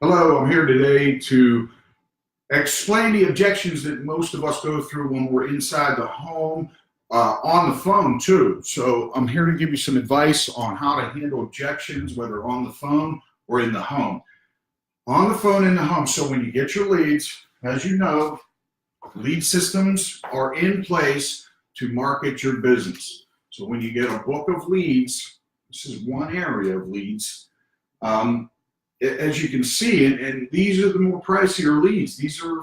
Hello, I'm here today to explain the objections that most of us go through when we're inside the home, on the phone too. So I'm here to give you some advice on how to handle objections, whether on the phone or in the home. On the phone, in the home. So when you get your leads, as you know, lead systems are in place to market your business. So when you get a book of leads, this is one area of leads. As you can see, and these are the more pricier leads. These are,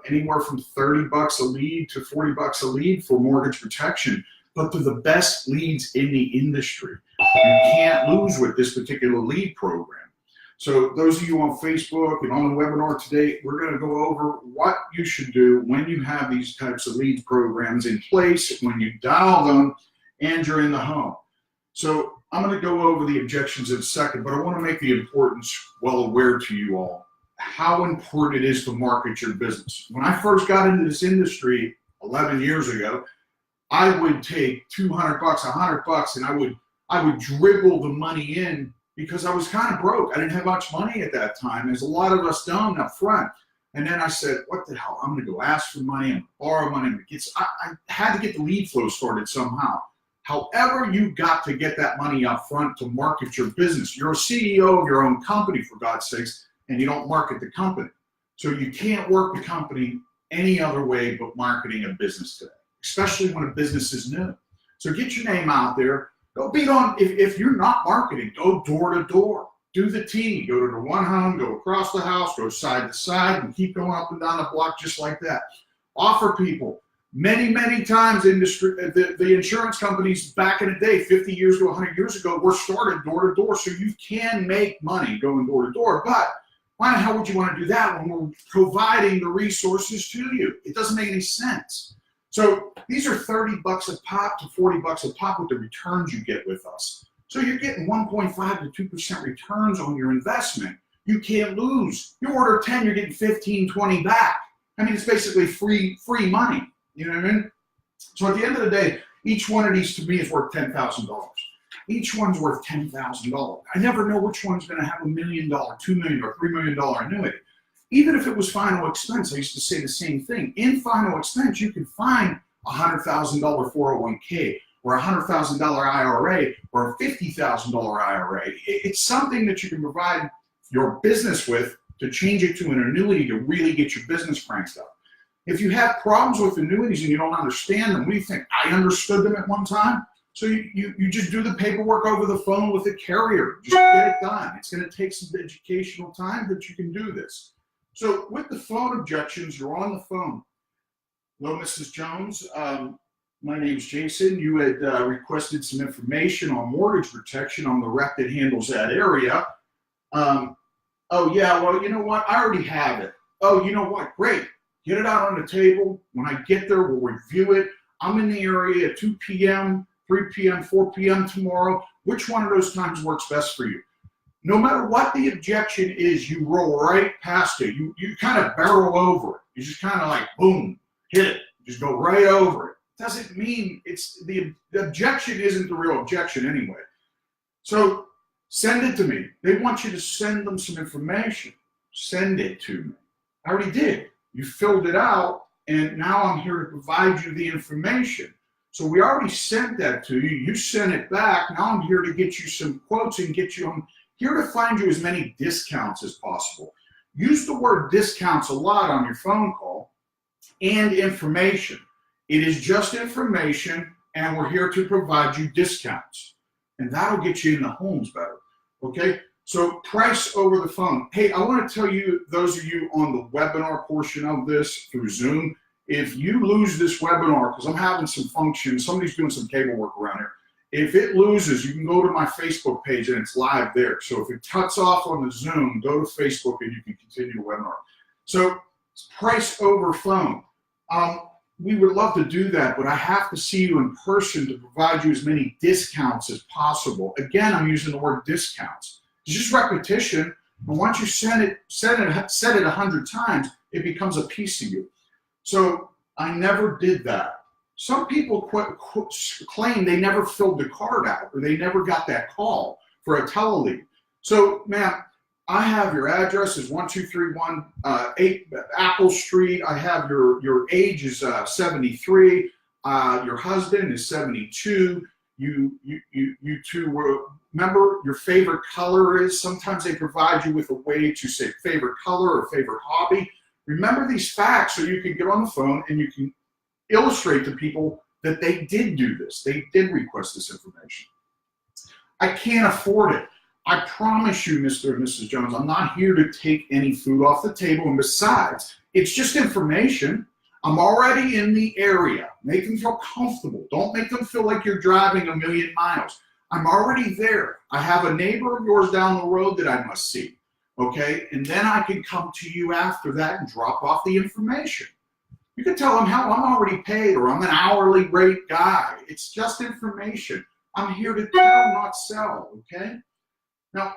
anywhere from $30 a lead to $40 a lead for mortgage protection, but they're the best leads in the industry. You can't lose with this particular lead program. So those of you on Facebook and on the webinar today, we're going to go over what you should do when you have these types of lead programs in place, when you dial them, and you're in the home. So I'm going to go over the objections in a second, but I want to make the importance well aware to you all, how important it is to market your business. When I first got into this industry 11 years ago, I would take $200, $100, and I would dribble the money in because I was kind of broke. I didn't have much money at that time, as a lot of us don't up front. And then I said, what the hell? I'm going to go ask for money and borrow money. I had to get the lead flow started somehow. However, you got to get that money up front to market your business. You're a CEO of your own company, for God's sakes, and you don't market the company. So you can't work the company any other way but marketing a business today, especially when a business is new. So get your name out there. Go beat on, if you're not marketing, go door to door. Do the T, go to the one home, go across the house, go side to side, and keep going up and down the block just like that. Offer people. Many times, the insurance companies back in the day, 50 years to 100 years ago, were started door to door. So you can make money going door to door. But why the hell would you want to do that when we're providing the resources to you? It doesn't make any sense. So these are $30 a pop to $40 a pop with the returns you get with us. So you're getting 1.5 to 2% returns on your investment. You can't lose. You order 10, you're getting 15, 20 back. I mean, it's basically free money. You know what I mean? So at the end of the day, each one of these to me is worth $10,000. Each one's worth $10,000. I never know which one's going to have $1 million, $2 million, or $3 million annuity. Even if it was final expense, I used to say the same thing. In final expense, you can find a $100,000 401k or a $100,000 IRA or a $50,000 IRA. It's something that you can provide your business with to change it to an annuity to really get your business cranked up. If you have problems with annuities and you don't understand them, what do you think? I understood them at one time. So you just do the paperwork over the phone with a carrier. Just get it done. It's going to take some educational time, but you can do this. So with the phone objections, you're on the phone. Hello, Mrs. Jones. My name's Jason. You had requested some information on mortgage protection. I'm the rep that handles that area. Oh, yeah, well, you know what? I already have it. Oh, you know what? Great. Get it out on the table. When I get there, we'll review it. I'm in the area at 2 p.m., 3 p.m., 4 p.m. tomorrow. Which one of those times works best for you? No matter what the objection is, you roll right past it. You kind of barrel over it. You just kind of like, boom, hit it. Just go right over it. Doesn't mean it's the objection isn't the real objection anyway. So send it to me. They want you to send them some information. Send it to me. I already did. You filled it out, and now I'm here to provide you the information. So we already sent that to you. You sent it back. Now I'm here to get you some quotes and get you on. Here to find you as many discounts as possible. Use the word discounts a lot on your phone call and information. It is just information, and we're here to provide you discounts. And that'll get you in the homes better, okay? So price over the phone. Hey, I want to tell you, those of you on the webinar portion of this through Zoom, if you lose this webinar, because I'm having some functions, somebody's doing some cable work around here. If it loses, you can go to my Facebook page and it's live there. So if it cuts off on the Zoom, go to Facebook and you can continue the webinar. So price over phone. We would love to do that, but I have to see you in person to provide you as many discounts as possible. Again, I'm using the word discounts. It's just repetition, but once you said it 100 times, it becomes a piece of you. So I never did that. Some people claim they never filled the card out or they never got that call for a telelead. So, ma'am, I have your address is 1231 8 Apple Street. I have your age is 73. Your husband is 72. You two were, remember your favorite color is, sometimes they provide you with a way to say favorite color or favorite hobby. Remember these facts so you can get on the phone and you can illustrate to people that they did do this. They did request this information. I can't afford it. I promise you, Mr. and Mrs. Jones, I'm not here to take any food off the table. And besides, it's just information. I'm already in the area. Make them feel comfortable. Don't make them feel like you're driving a million miles. I'm already there. I have a neighbor of yours down the road that I must see. Okay? And then I can come to you after that and drop off the information. You can tell them how I'm already paid or I'm an hourly rate guy. It's just information. I'm here to tell, not sell. Okay? Now,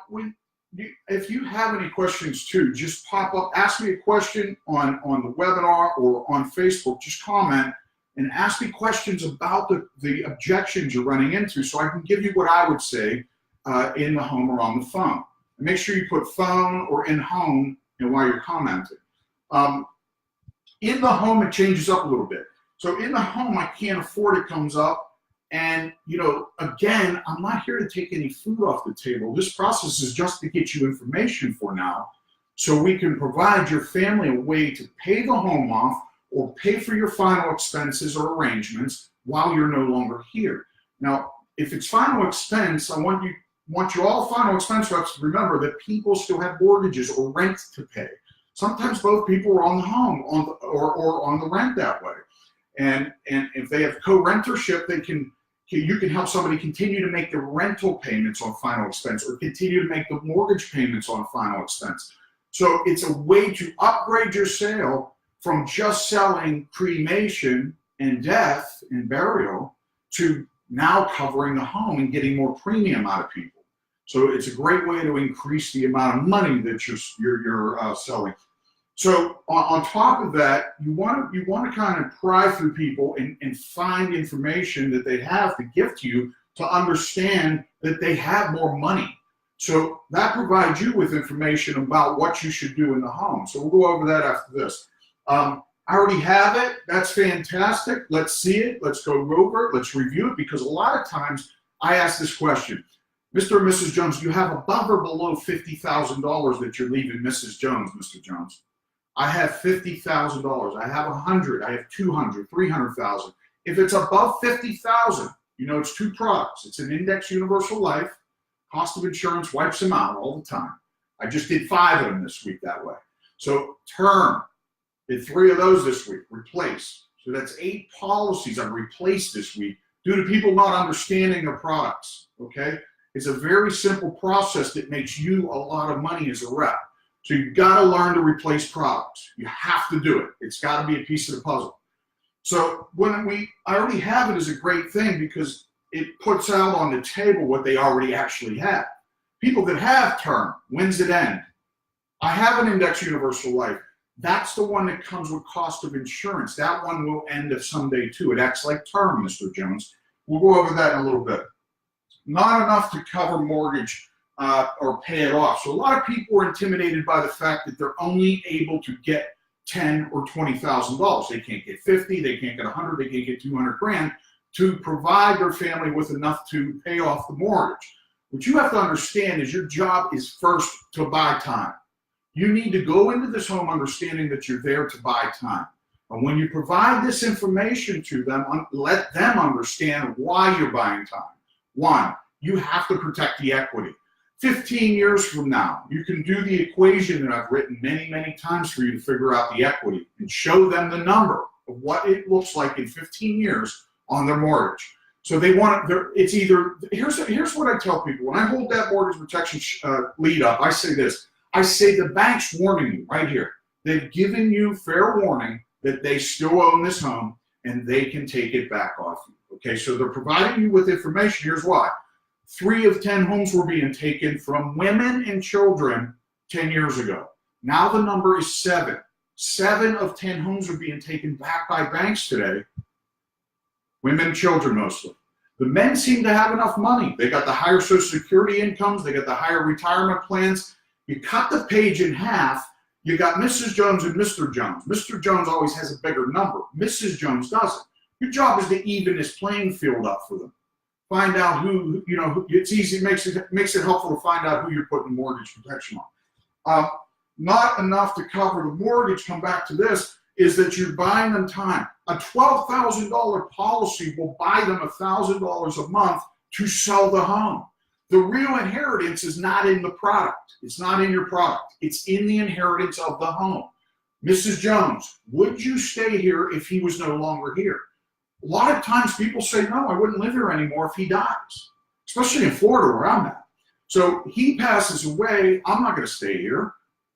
if you have any questions too, just pop up, ask me a question on the webinar or on Facebook, just comment and ask me questions about the objections you're running into so I can give you what I would say in the home or on the phone. And make sure you put phone or in home while you're commenting. In the home, it changes up a little bit. So in the home, I can't afford it comes up. And, again, I'm not here to take any food off the table. This process is just to get you information for now so we can provide your family a way to pay the home off or pay for your final expenses or arrangements while you're no longer here. Now, if it's final expense, I want you all final expense reps to remember that people still have mortgages or rent to pay. Sometimes both people are on the home or on the rent that way. And if they have co-rentership, you can help somebody continue to make the rental payments on final expense or continue to make the mortgage payments on final expense. So it's a way to upgrade your sale from just selling cremation and death and burial to now covering the home and getting more premium out of people. So it's a great way to increase the amount of money that you're selling. So on top of that, you want to kind of pry through people and find information that they have to give to you to understand that they have more money. So that provides you with information about what you should do in the home. So we'll go over that after this. I already have it. That's fantastic. Let's see it. Let's go over it. Let's review it, because a lot of times I ask this question. Mr. and Mrs. Jones, do you have above or below $50,000 that you're leaving Mrs. Jones, Mr. Jones? I have $50,000. I have 100. I have 200, 300,000. If it's above 50,000, it's two products. It's an index universal life. Cost of insurance wipes them out all the time. I just did 5 of them this week that way. So term, did 3 of those this week. Replace. So that's 8 policies I've replaced this week due to people not understanding their products. Okay, it's a very simple process that makes you a lot of money as a rep. So you've got to learn to replace products. You have to do it. It's got to be a piece of the puzzle. So I already have it is a great thing because it puts out on the table what they already actually have. People that have term, when's it end? I have an index universal life. That's the one that comes with cost of insurance. That one will end at someday too. It acts like term, Mr. Jones. We'll go over that in a little bit. Not enough to cover mortgage or pay it off. So a lot of people are intimidated by the fact that they're only able to get $10,000 or $20,000. They can't get 50, they can't get 100, they can't get 200 grand to provide their family with enough to pay off the mortgage. What you have to understand is your job is first to buy time. You need to go into this home understanding that you're there to buy time. And when you provide this information to them, let them understand why you're buying time. 1, you have to protect the equity. 15 years from now, you can do the equation that I've written many, many times for you to figure out the equity and show them the number of what it looks like in 15 years on their mortgage. So they want it, it's either, here's what I tell people. When I hold that mortgage protection lead up, I say this. I say the bank's warning you right here. They've given you fair warning that they still own this home and they can take it back off you. Okay, so they're providing you with information. Here's why. 3 of 10 homes were being taken from women and children 10 years ago. Now the number is 7. 7 of 10 homes are being taken back by banks today. Women and children mostly. The men seem to have enough money. They got the higher Social Security incomes. They got the higher retirement plans. You cut the page in half, you got Mrs. Jones and Mr. Jones. Mr. Jones always has a bigger number. Mrs. Jones doesn't. Your job is to even this playing field up for them. Find out who, it's easy, makes it helpful to find out who you're putting mortgage protection on. Not enough to cover the mortgage, come back to this, is that you're buying them time. A $12,000 policy will buy them $1,000 a month to sell the home. The real inheritance is not in the product. It's not in your product. It's in the inheritance of the home. Mrs. Jones, would you stay here if he was no longer here? A lot of times people say, no, I wouldn't live here anymore if he dies, especially in Florida where I'm at. So he passes away, I'm not going to stay here.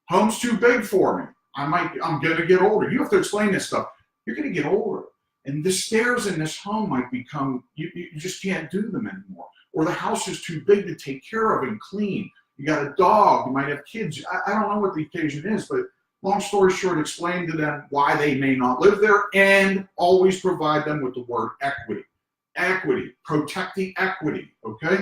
Home's too big for me. I'm going to get older. You have to explain this stuff. You're going to get older. And the stairs in this home might become, you just can't do them anymore. Or the house is too big to take care of and clean. You got a dog, you might have kids. I don't know what the occasion is, but long story short, explain to them why they may not live there and always provide them with the word equity. Equity, protect the equity, okay?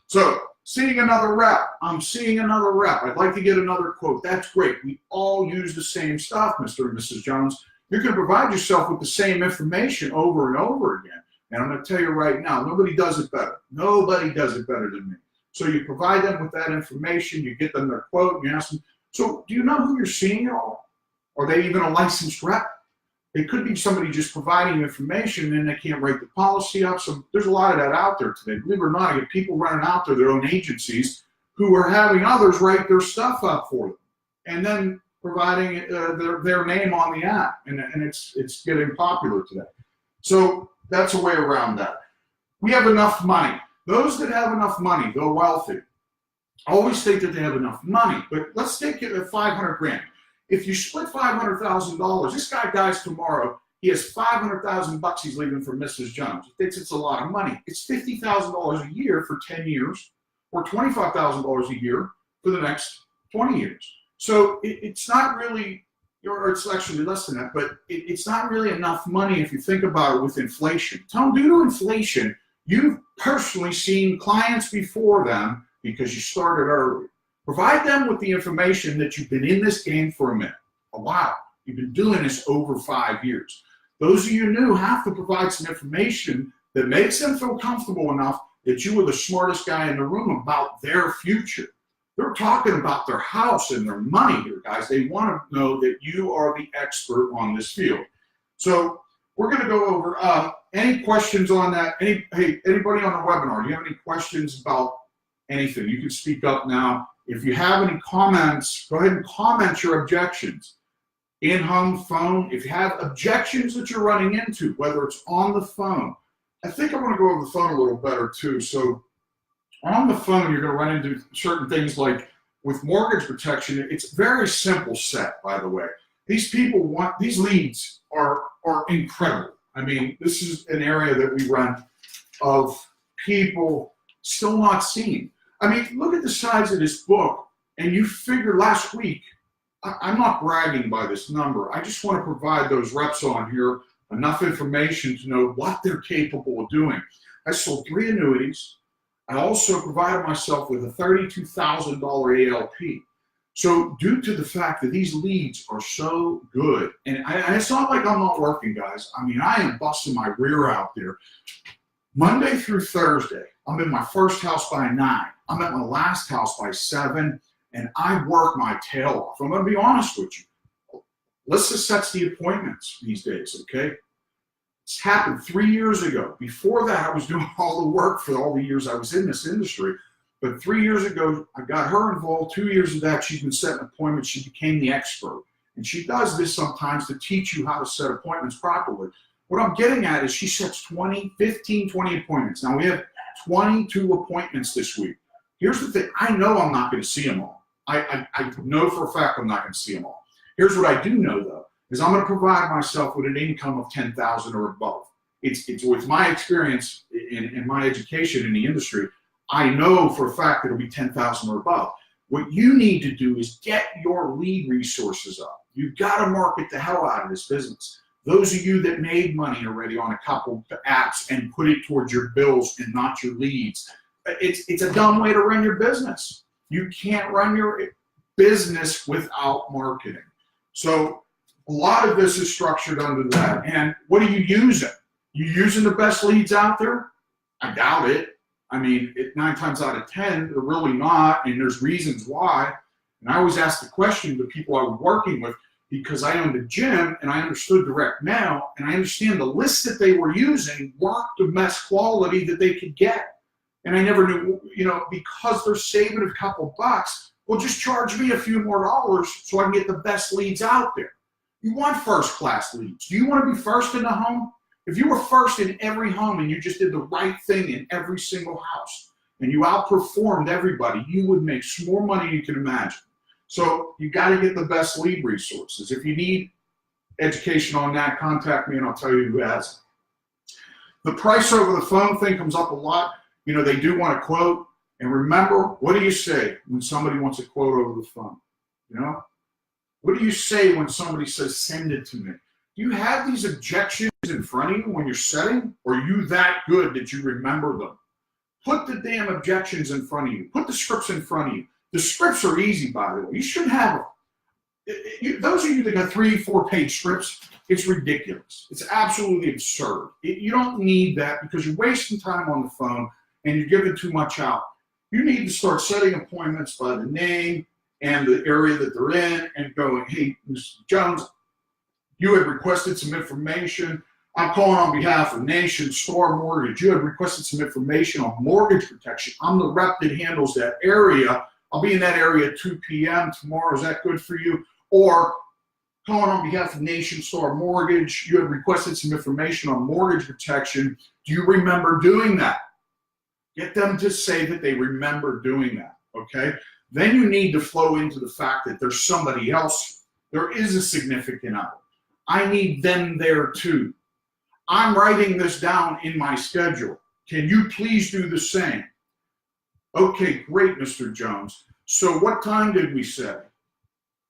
So, seeing another rep, I'm seeing another rep. I'd like to get another quote. That's great. We all use the same stuff, Mr. and Mrs. Jones. You can provide yourself with the same information over and over again. And I'm going to tell you right now, nobody does it better. Nobody does it better than me. So you provide them with that information, you get them their quote, and you ask them, so do you know who you're seeing at all? Are they even a licensed rep? It could be somebody just providing information and they can't write the policy up. So there's a lot of that out there today. Believe it or not, I get people running out there, their own agencies, who are having others write their stuff up for them. And then providing their name on the app. And it's getting popular today. So that's a way around that. We have enough money. Those that have enough money, they're wealthy. Always think that they have enough money, but let's take it at 500 grand. If you split $500,000, this guy dies tomorrow, he has 500,000 bucks he's leaving for Mrs. Jones. He thinks it's a lot of money. It's $50,000 a year for 10 years or $25,000 a year for the next 20 years. So it's not really, or it's actually less than that, but it's not really enough money if you think about it with inflation. Tom, due to inflation, you've personally seen clients before them because you started early. Provide them with the information that you've been in this game for a while. You've been doing this over 5 years. Those of you new have to provide some information that makes them feel comfortable enough that you were the smartest guy in the room about their future. They're talking about their house and their money here, guys. They want to know that you are the expert on this field. So we're going to go over any questions on that. Hey, anybody on the webinar, do you have any questions about anything? You can speak up now. If you have any comments, go ahead and comment your objections. In-home phone, if you have objections that you're running into, whether it's on the phone. I think I want to go over the phone a little better too. So on the phone, you're going to run into certain things like with mortgage protection. It's very simple set, by the way. These people want, these leads are incredible. I mean, this is an area that we run of people still not seen. I mean, look at the size of this book, and you figure last week, I'm not bragging by this number. I just want to provide those reps on here enough information to know what they're capable of doing. I sold 3 annuities. I also provided myself with a $32,000 ALP. So due to the fact that these leads are so good, and it's not like I'm not working, guys. I mean, I am busting my rear out there. Monday through Thursday, I'm in my first house by 9. I'm at my last house by 7, and I work my tail off. I'm going to be honest with you. Let's just set the appointments these days, okay? It's happened 3 years ago. Before that, I was doing all the work for all the years I was in this industry. But 3 years ago, I got her involved. 2 years of that, she's been setting appointments. She became the expert. And she does this sometimes to teach you how to set appointments properly. What I'm getting at is she sets 20 appointments. Now, we have 22 appointments this week. Here's the thing. I know I'm not going to see them all. I know for a fact I'm not going to see them all. Here's what I do know, though, is I'm going to provide myself with an income of $10,000 or above. It's with my experience in my education in the industry, I know for a fact it'll be $10,000 or above. What you need to do is get your lead resources up. You've got to market the hell out of this business. Those of you that made money already on a couple of apps and put it towards your bills and not your leads, it's a dumb way to run your business. You can't run your business without marketing. So a lot of this is structured under that. And what are you using? You using the best leads out there? I doubt it. I mean, 9 times out of 10, they're really not, and there's reasons why. And I always ask the question to people I was working with, because I owned a gym and I understood direct mail, and I understand the lists that they were using weren't the best quality that they could get. And I never knew, because they're saving a couple bucks, well, just charge me a few more dollars so I can get the best leads out there. You want first-class leads. Do you want to be first in the home? If you were first in every home and you just did the right thing in every single house and you outperformed everybody, you would make more money than you can imagine. So you got to get the best lead resources. If you need education on that, contact me and I'll tell you who has it. The price over the phone thing comes up a lot. They do want a quote. And remember, what do you say when somebody wants a quote over the phone? What do you say when somebody says, send it to me? Do you have these objections in front of you when you're setting? Or are you that good that you remember them? Put the damn objections in front of you. Put the scripts in front of you. The scripts are easy, by the way. You should have them. Those of you that got 3-4 page scripts, it's ridiculous. It's absolutely absurd. You don't need that because you're wasting time on the phone and you're giving too much out. You need to start setting appointments by the name and the area that they're in and going, hey, Mr. Jones, you had requested some information. I'm calling on behalf of Nation Star Mortgage. You had requested some information on mortgage protection. I'm the rep that handles that area. I'll be in that area at 2 p.m. tomorrow. Is that good for you? Or calling on behalf of Nation Star Mortgage. You had requested some information on mortgage protection. Do you remember doing that? Get them to say that they remember doing that, okay? Then you need to flow into the fact that there's somebody else. There is a significant other. I need them there too. I'm writing this down in my schedule. Can you please do the same? Okay, great, Mr. Jones. So what time did we say?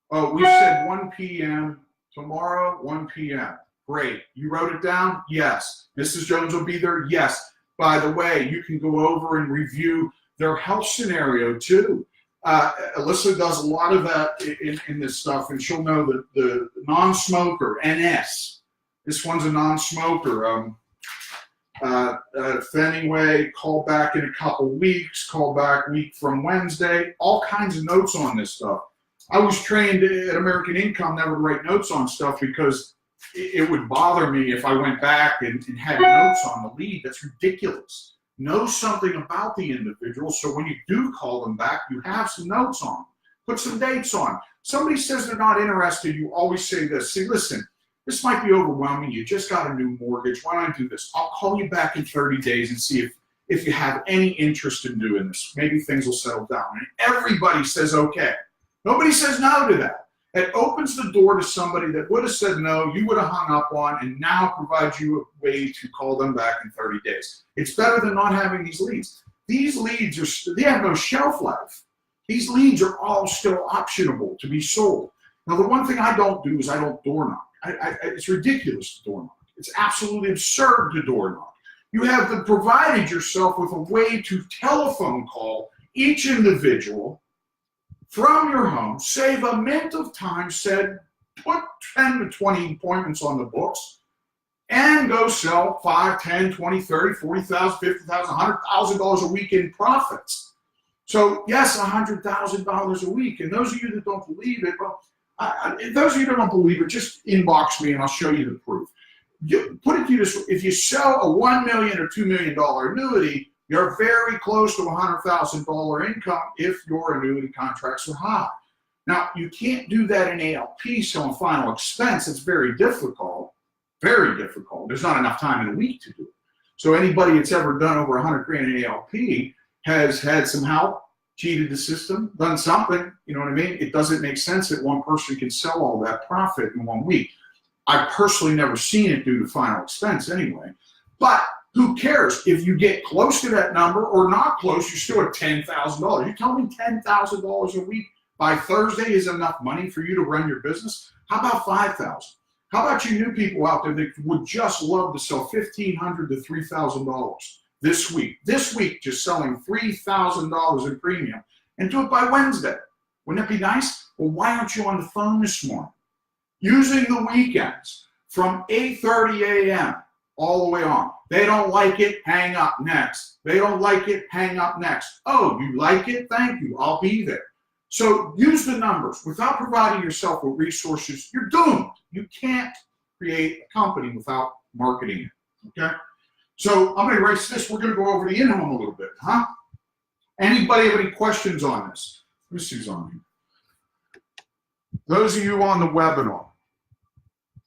Oh, we said 1 p.m. tomorrow, 1 p.m. Great. You wrote it down? Yes. Mrs. Jones will be there? Yes. By the way, you can go over and review their health scenario too. Alyssa does a lot of that in this stuff, and she'll know that the non-smoker, NS, this one's a non-smoker. Anyway, call back in a couple weeks, call back week from Wednesday, all kinds of notes on this stuff. I was trained at American Income never to write notes on stuff because it would bother me if I went back and had notes on the lead. That's ridiculous. Know something about the individual so when you do call them back, you have some notes on. Put some dates on. Somebody says they're not interested, you always say this. Say, listen, this might be overwhelming. You just got a new mortgage. Why don't I do this? I'll call you back in 30 days and see if you have any interest in doing this. Maybe things will settle down. And everybody says okay. Nobody says no to that. It opens the door to somebody that would have said no, you would have hung up on, and now provides you a way to call them back in 30 days. It's better than not having these leads. These leads they have no shelf life. These leads are all still optionable to be sold. Now, the one thing I don't do is I don't door knock. It's ridiculous to door knock. It's absolutely absurd to door knock. You have provided yourself with a way to telephone call each individual from your home, save a mint of time, put 10 to 20 appointments on the books, and go sell 5, 10, 20, 30, 40,000, 50,000, $100,000 a week in profits. So yes, $100,000 a week. And those of you that don't believe it, well, those of you that don't believe it, just inbox me and I'll show you the proof. Put it to you this way: if you sell a $1 million or $2 million annuity, you're very close to $100,000 income if your annuity contracts are high. Now, you can't do that in ALP, so in final expense, it's very difficult. Very difficult. There's not enough time in a week to do it. So anybody that's ever done over 100 grand in ALP has had some help, cheated the system, done something. You know what I mean? It doesn't make sense that one person can sell all that profit in 1 week. I've personally never seen it due to final expense anyway. But who cares? If you get close to that number or not close, you're still at $10,000. You tell me $10,000 a week by Thursday is enough money for you to run your business? How about $5,000? How about you new people out there that would just love to sell $1,500 to $3,000 this week? This week, just selling $3,000 in premium, and do it by Wednesday. Wouldn't it be nice? Well, why aren't you on the phone this morning? Using the weekends from 8:30 a.m. all the way on. They don't like it, hang up next. They don't like it, hang up next. Oh, you like it? Thank you. I'll be there. So use the numbers. Without providing yourself with resources, you're doomed. You can't create a company without marketing it. Okay? So I'm going to erase this. We're going to go over the in-home a little bit, huh? Anybody have any questions on this? Let me see who's on here. Those of you on the webinar,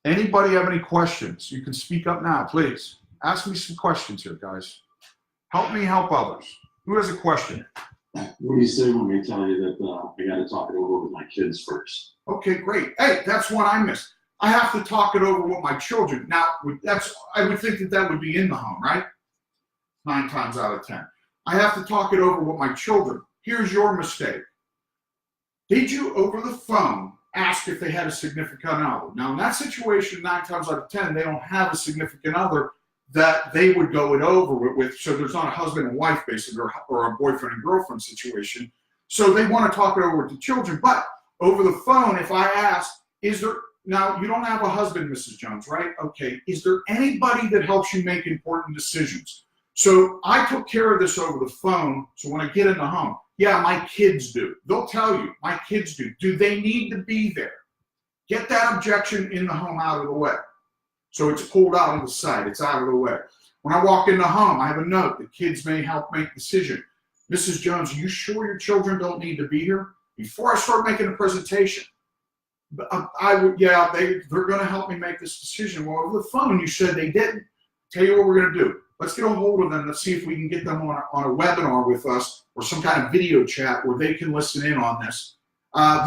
anybody have any questions? You can speak up now, please. Ask me some questions here, guys. Help me help others. Who has a question? What do you say when they tell you that I got to talk it over with my kids first? Okay, great. Hey, that's one I missed. I have to talk it over with my children. Now, I would think that would be in the home, right? 9 times out of 10. I have to talk it over with my children. Here's your mistake. Did you, over the phone, ask if they had a significant other? Now, in that situation, 9 times out of 10, they don't have a significant other that they would go it over with. So there's not a husband and wife, basically, or a boyfriend and girlfriend situation. So they want to talk it over with the children. But over the phone, if I ask, now you don't have a husband, Mrs. Jones, right? Okay. Is there anybody that helps you make important decisions? So I took care of this over the phone. So when I get in the home, yeah, my kids do. They'll tell you, my kids do. Do they need to be there? Get that objection in the home out of the way. So it's pulled out of the side. It's out of the way. When I walk in the home, I have a note. The kids may help make a decision. Mrs. Jones, are you sure your children don't need to be here? Before I start making a presentation, they're going to help me make this decision. Well, over the phone, you said they didn't. Tell you what we're going to do. Let's get a hold of them. Let's see if we can get them on a webinar with us or some kind of video chat where they can listen in on this.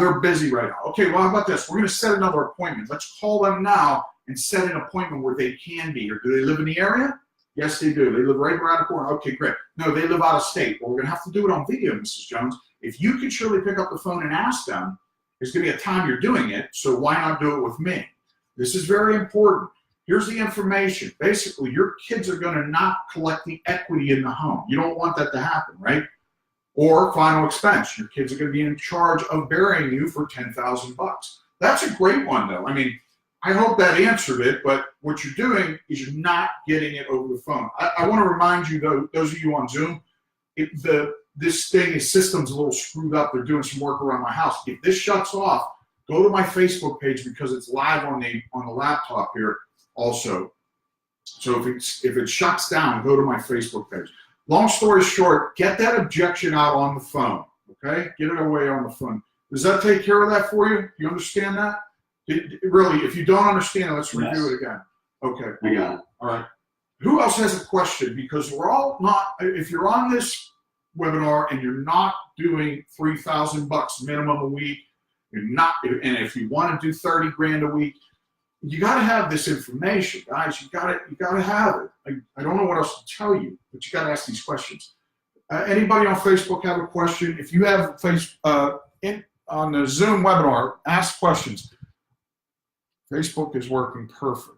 They're busy right now. Okay, well, how about this? We're going to set another appointment. Let's call them now and set an appointment where they can be here. Do they live in the area? Yes, they do. They live right around the corner. Okay, great. No, they live out of state. Well, we're going to have to do it on video, Mrs. Jones. If you could surely pick up the phone and ask them, there's going to be a time you're doing it, so why not do it with me? This is very important. Here's the information. Basically, your kids are going to not collect the equity in the home. You don't want that to happen, right? Or final expense. Your kids are going to be in charge of burying you for $10,000. That's a great one, though. I mean, I hope that answered it, but what you're doing is you're not getting it over the phone. I want to remind you, though, those of you on Zoom, this system's a little screwed up. They're doing some work around my house. If this shuts off, go to my Facebook page because it's live on the laptop here also. So if it shuts down, go to my Facebook page. Long story short, get that objection out on the phone, okay? Get it away on the phone. Does that take care of that for you? Do you understand that? Really, if you don't understand, let's review it again. Okay. I got it. All right. Who else has a question? Because we're all not, if you're on this webinar and you're not doing $3,000 minimum a week, you're not, and if you want to do 30 grand a week, you got to have this information, guys. You got to have it. I don't know what else to tell you, but you got to ask these questions. Anybody on Facebook have a question? If you have on the Zoom webinar, ask questions. Facebook is working perfect.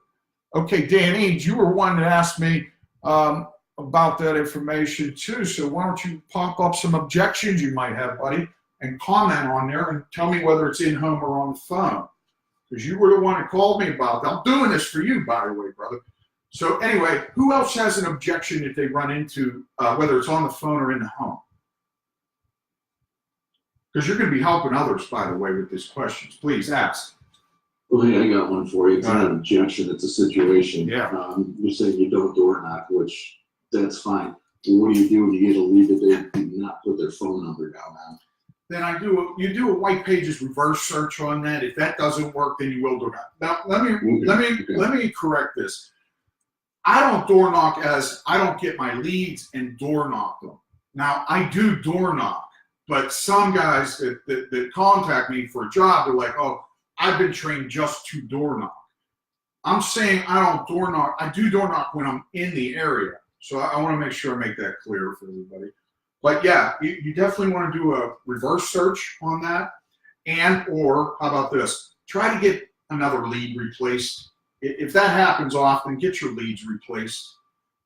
Okay, Dan Eames, you were one that asked me about that information too. So why don't you pop up some objections you might have, buddy, and comment on there and tell me whether it's in home or on the phone. Because you were the one that called me about that. I'm doing this for you, by the way, brother. So anyway, who else has an objection that they run into, whether it's on the phone or in the home? Because you're going to be helping others, by the way, with these questions. Please ask. Well, hey, I got one for you. It's not an objection. It's a situation. Yeah. You're saying you don't door knock, which that's fine. But what do you do when you get a lead that they do not put their phone number down on? Then you do a white pages reverse search on that. If that doesn't work, then you will door knock. Now let me correct this. I don't door knock as I don't get my leads and door knock them. Now I do door knock, but some guys that contact me for a job, they're like, oh, I've been trained just to door knock. I'm saying I don't door knock. I do door knock when I'm in the area. So I want to make sure I make that clear for everybody. But yeah, you definitely want to do a reverse search on that. Or how about this? Try to get another lead replaced. If that happens often, get your leads replaced.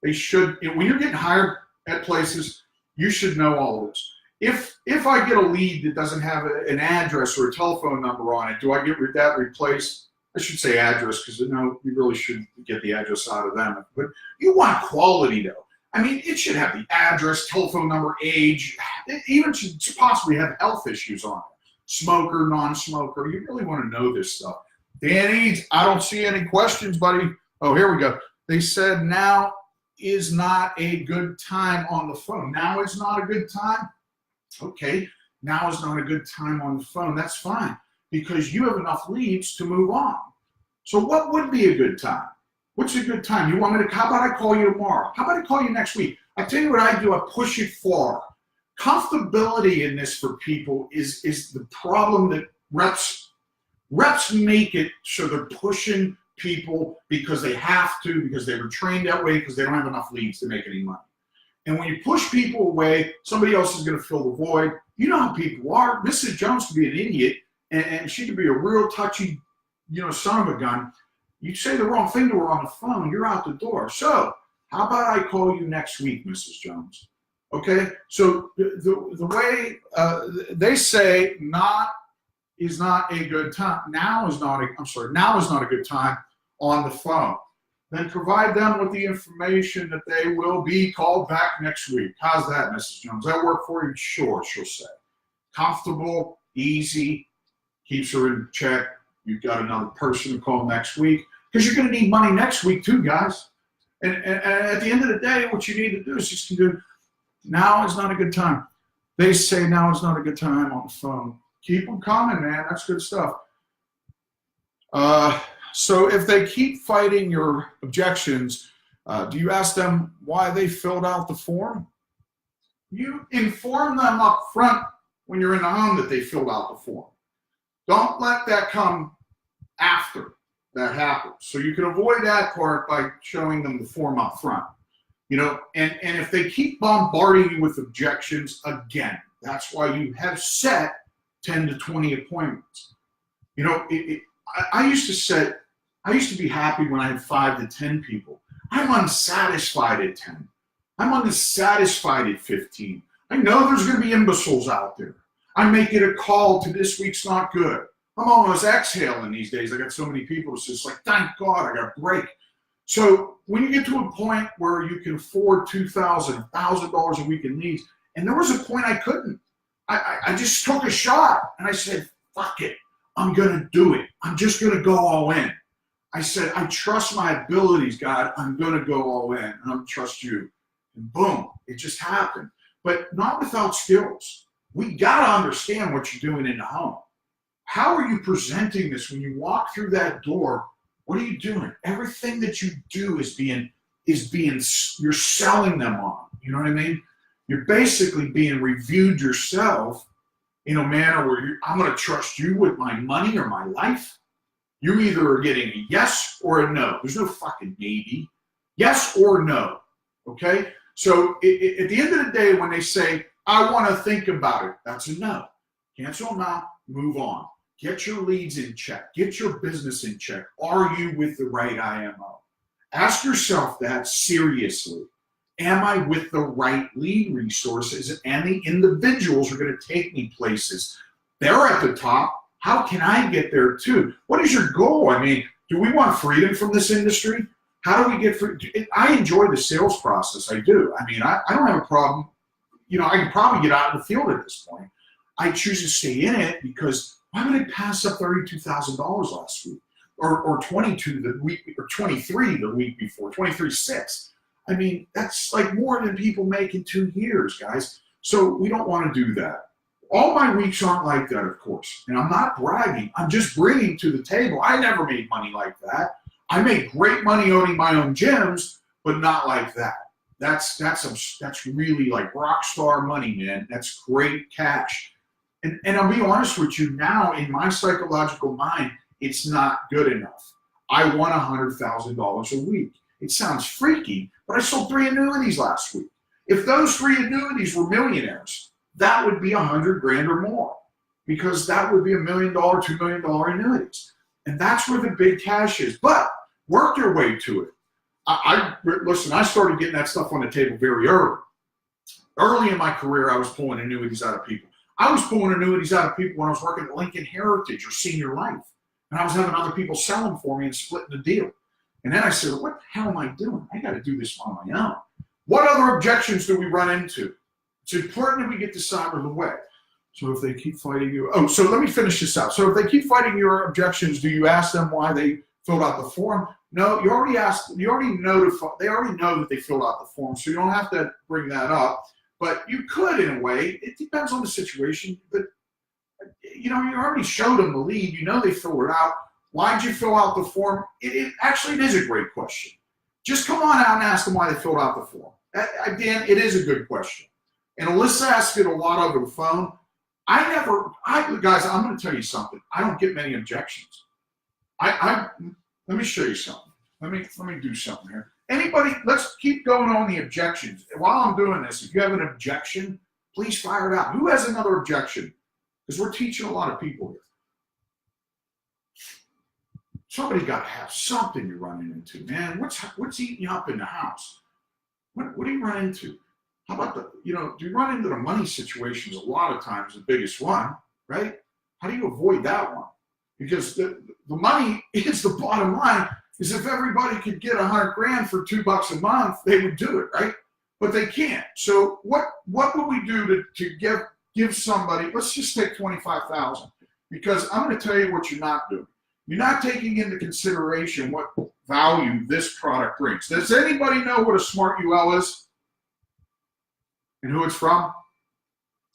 They should, when you're getting hired at places, you should know all of this. if I get a lead that doesn't have an address or a telephone number on it, do I get that replaced? I should say address, because no, you really should get the address out of them. But you want quality though. I mean, it should have the address, telephone number, age. It even should possibly have health issues on it. Smoker, non-smoker. You really want to know this stuff. Danny, I don't see any questions, buddy. Oh, here we go. They said now is not a good time on the phone. Now is not a good time? Okay, now is not a good time on the phone. That's fine, because you have enough leads to move on. So what would be a good time? What's a good time? You want me to, how about I call you tomorrow? How about I call you next week? I tell you what I do, I push it forward. Comfortability in this for people is the problem that reps make it so they're pushing people because they have to, because they were trained that way, because they don't have enough leads to make any money. And when you push people away, somebody else is going to fill the void. You know how people are. Mrs. Jones could be an idiot, and she could be a real touchy, son of a gun. You say the wrong thing to her on the phone, you're out the door. So how about I call you next week, Mrs. Jones? Okay, so the way they say is not a good time. Now is not a good time on the phone. Then provide them with the information that they will be called back next week. How's that, Mrs. Jones? That work for you? Sure, she'll say. Comfortable, easy, keeps her in check. You've got another person to call next week, because you're going to need money next week too, guys. And at the end of the day, what you need to do is just do, now is not a good time. They say now is not a good time on the phone. Keep them coming, man. That's good stuff. So if they keep fighting your objections, do you ask them why they filled out the form? You inform them up front when you're in the home that they filled out the form. Don't let that come after that happens. So you can avoid that part by showing them the form up front. And if they keep bombarding you with objections, again, that's why you have set 10 to 20 appointments. I used to be happy when I had 5 to 10 people. I'm unsatisfied at 10. I'm unsatisfied at 15. I know there's going to be imbeciles out there. I make it a call to this week's not good. I'm almost exhaling these days. I got so many people. It's just like, thank God I got a break. So when you get to a point where you can afford $2,000, $1,000 a week in leads, and there was a point I couldn't. I just took a shot and I said, fuck it. I'm going to do it. I'm just going to go all in. I said, I trust my abilities, God. I'm going to go all in, and I'm going to trust you. And boom, it just happened. But not without skills. We got to understand what you're doing in the home. How are you presenting this when you walk through that door? What are you doing? Everything that you do is being you're selling them on. You know what I mean? You're basically being reviewed yourself in a manner where I'm going to trust you with my money or my life. You either are getting a yes or a no. There's no fucking maybe. Yes or no. Okay? So at the end of the day, when they say, I want to think about it, that's a no. Cancel them out, move on. Get your leads in check. Get your business in check. Are you with the right IMO? Ask yourself that seriously. Am I with the right lead resources? And the individuals are going to take me places. They're at the top. How can I get there too? What is your goal? I mean, do we want freedom from this industry? How do we get free? I enjoy the sales process. I do. I mean, I don't have a problem. I can probably get out of the field at this point. I choose to stay in it because why would I pass up $32,000 last week, or 22 the week, or 23 the week before, 23.6? I mean, that's like more than people make in 2 years, guys. So we don't want to do that. All my weeks aren't like that, of course, and I'm not bragging. I'm just bringing to the table. I never made money like that. I make great money owning my own gyms, but not like that. That's really like rock star money, man. That's great cash. And I'll be honest with you now, in my psychological mind, it's not good enough. I want $100,000 a week. It sounds freaky, but I sold 3 annuities last week. If those 3 annuities were millionaires, that would be $100,000 or more, because that would be $1 million, $2 million annuities. And that's where the big cash is. But work your way to it. Listen, I started getting that stuff on the table very early. Early in my career, I was pulling annuities out of people. I was pulling annuities out of people when I was working at Lincoln Heritage or Senior Life. And I was having other people sell them for me and splitting the deal. And then I said, what the hell am I doing? I got to do this on my own. What other objections do we run into? It's important that we get this out of the way. So if they keep fighting you, so let me finish this out. So if they keep fighting your objections, do you ask them why they filled out the form? No, you already asked, they already know that they filled out the form, so you don't have to bring that up. But you could, in a way. It depends on the situation. But you already showed them the lead. You know they filled it out. Why'd you fill out the form? Actually, it is a great question. Just come on out and ask them why they filled out the form. Again, it is a good question. And Alyssa asked it a lot over the phone. Guys, I'm going to tell you something. I don't get many objections. Let me show you something. Let me do something here. Anybody, let's keep going on the objections. While I'm doing this, if you have an objection, please fire it out. Who has another objection? Because we're teaching a lot of people here. Somebody got to have something you're running into, man. What's eating you up in the house? What do you run into? How about do you run into the money situations a lot of times, the biggest one, right? How do you avoid that one? Because the money is the bottom line. Is if everybody could get $100,000 for $2 a month, they would do it, right? But they can't. So what would we do to give somebody? Let's just take $25,000, because I'm going to tell you what you're not doing. You're not taking into consideration what value this product brings. Does anybody know what a Smart UL is and who it's from?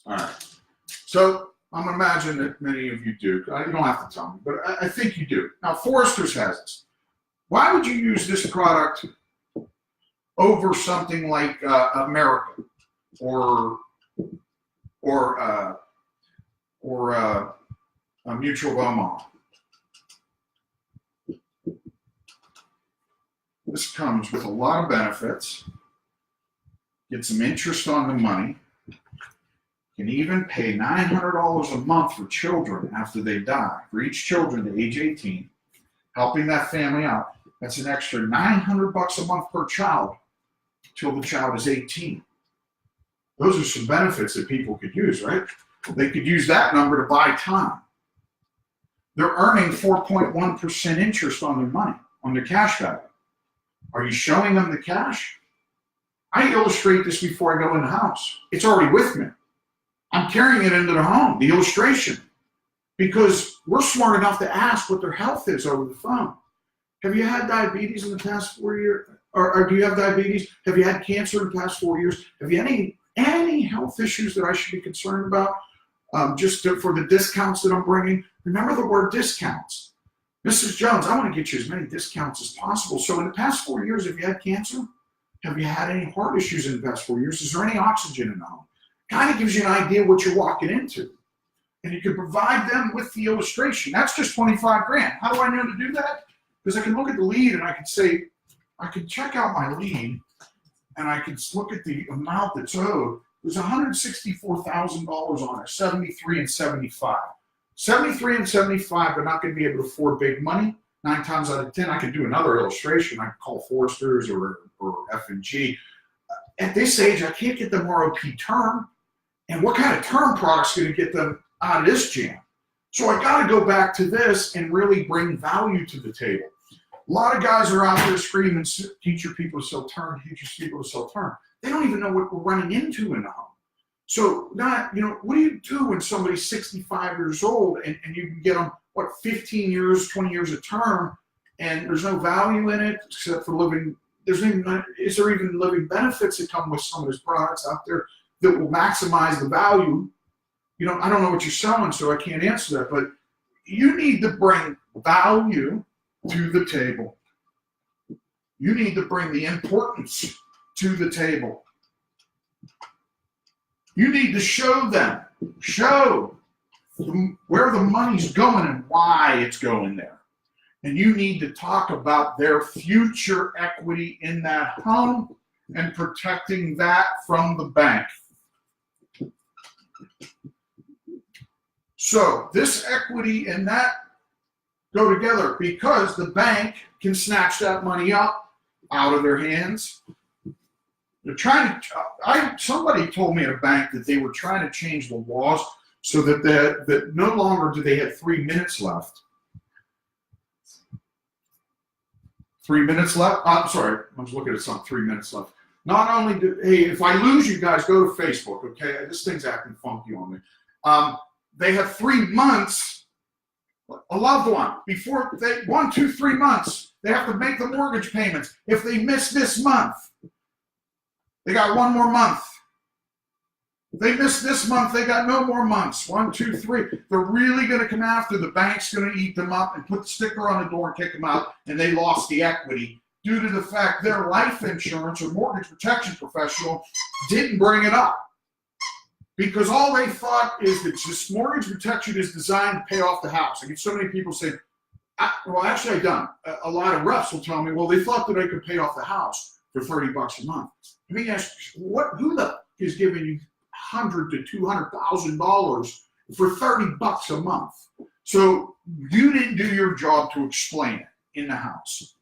All right. So I'm going to imagine that many of you do. You don't have to tell me, but I think you do. Now, Forrester's has this. Why would you use this product over something like America or a Mutual of Omaha? This comes with a lot of benefits. Get some interest on the money. Can even pay $900 a month for children after they die, for each children to age 18, helping that family out. That's an extra $900 a month per child till the child is 18. Those are some benefits that people could use, right? They could use that number to buy time. They're earning 4.1% interest on their money, on their cash value. Are you showing them the cash? I illustrate this before I go in the house. It's already with me. I'm carrying it into the home, the illustration, because we're smart enough to ask what their health is over the phone. Have you had diabetes in the past 4 years? Or do you have diabetes? Have you had cancer in the past 4 years? Have you had any health issues that I should be concerned about? For the discounts that I'm bringing? Remember the word discounts. Mrs. Jones, I want to get you as many discounts as possible. So in the past 4 years, have you had cancer? Have you had any heart issues in the past 4 years? Is there any oxygen in the home? Kind of gives you an idea what you're walking into. And you can provide them with the illustration. That's just $25,000. How do I know to do that? Because I can look at the lead and I can say, I can check out my lead and I can look at the amount that's owed. There's $164,000 on it, 73 and 75. 73 and 75, they're not going to be able to afford big money. 9 times out of 10, I could do another illustration. I could call Forrester's or F&G. At this age, I can't get them ROP term. And what kind of term product's going to get them out of this jam? So I got to go back to this and really bring value to the table. A lot of guys are out there screaming, teach your people to sell term, teach your people to sell term. They don't even know what we're running into in the home. So what do you do when somebody's 65 years old and you can get them, 15 years, 20 years of term, and there's no value in it except for living. Is there even living benefits that come with some of those products out there that will maximize the value? I don't know what you're selling, so I can't answer that, but you need to bring value to the table. You need to bring the importance to the table. You need to show where the money's going and why it's going there. And you need to talk about their future equity in that home and protecting that from the bank. So this equity and that go together because the bank can snatch that money up out of their hands. They're trying to. Somebody told me at a bank that they were trying to change the laws so that no longer do they have 3 minutes left. 3 minutes left. I'm sorry, I was looking at something. 3 minutes left. Not only hey, if I lose you guys, go to Facebook. Okay, this thing's acting funky on me. They have 3 months. A loved one before 1, 2, 3 months. They have to make the mortgage payments. If they miss this month, they got 1 more month. If they miss this month, they got no more months. 1, 2, 3. They're really going to come after. The bank's going to eat them up and put the sticker on the door and kick them out, and they lost the equity due to the fact their life insurance or mortgage protection professional didn't bring it up. Because all they thought is that this mortgage protection is designed to pay off the house. I get so many people say, well, actually I don't. A lot of reps will tell me, well, they thought that I could pay off the house for $30 a month. Let me ask you, who the is giving you $100,000 to $200,000 for $30 a month? So you didn't do your job to explain it in the house.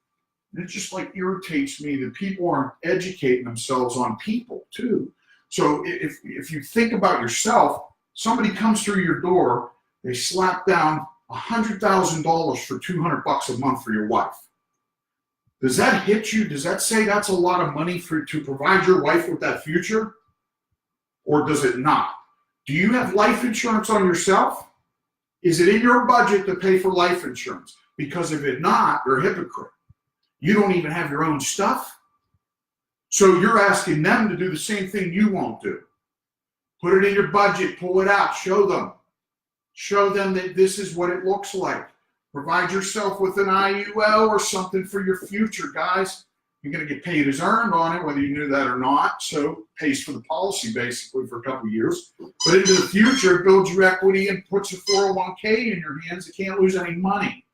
And it just like irritates me that people aren't educating themselves on people too. So if you think about yourself, somebody comes through your door, they slap down $100,000 for $200 a month for your wife. Does that hit you? Does that say that's a lot of money to provide your wife with that future? Or does it not? Do you have life insurance on yourself? Is it in your budget to pay for life insurance? Because if it's not, you're a hypocrite. You don't even have your own stuff. So you're asking them to do the same thing you won't do. Put it in your budget, pull it out, show them. Show them that this is what it looks like. Provide yourself with an IUL or something for your future, guys. You're going to get paid as earned on it, whether you knew that or not. So it pays for the policy basically for a couple of years. But into the future, it builds your equity and puts a 401k in your hands. It can't lose any money.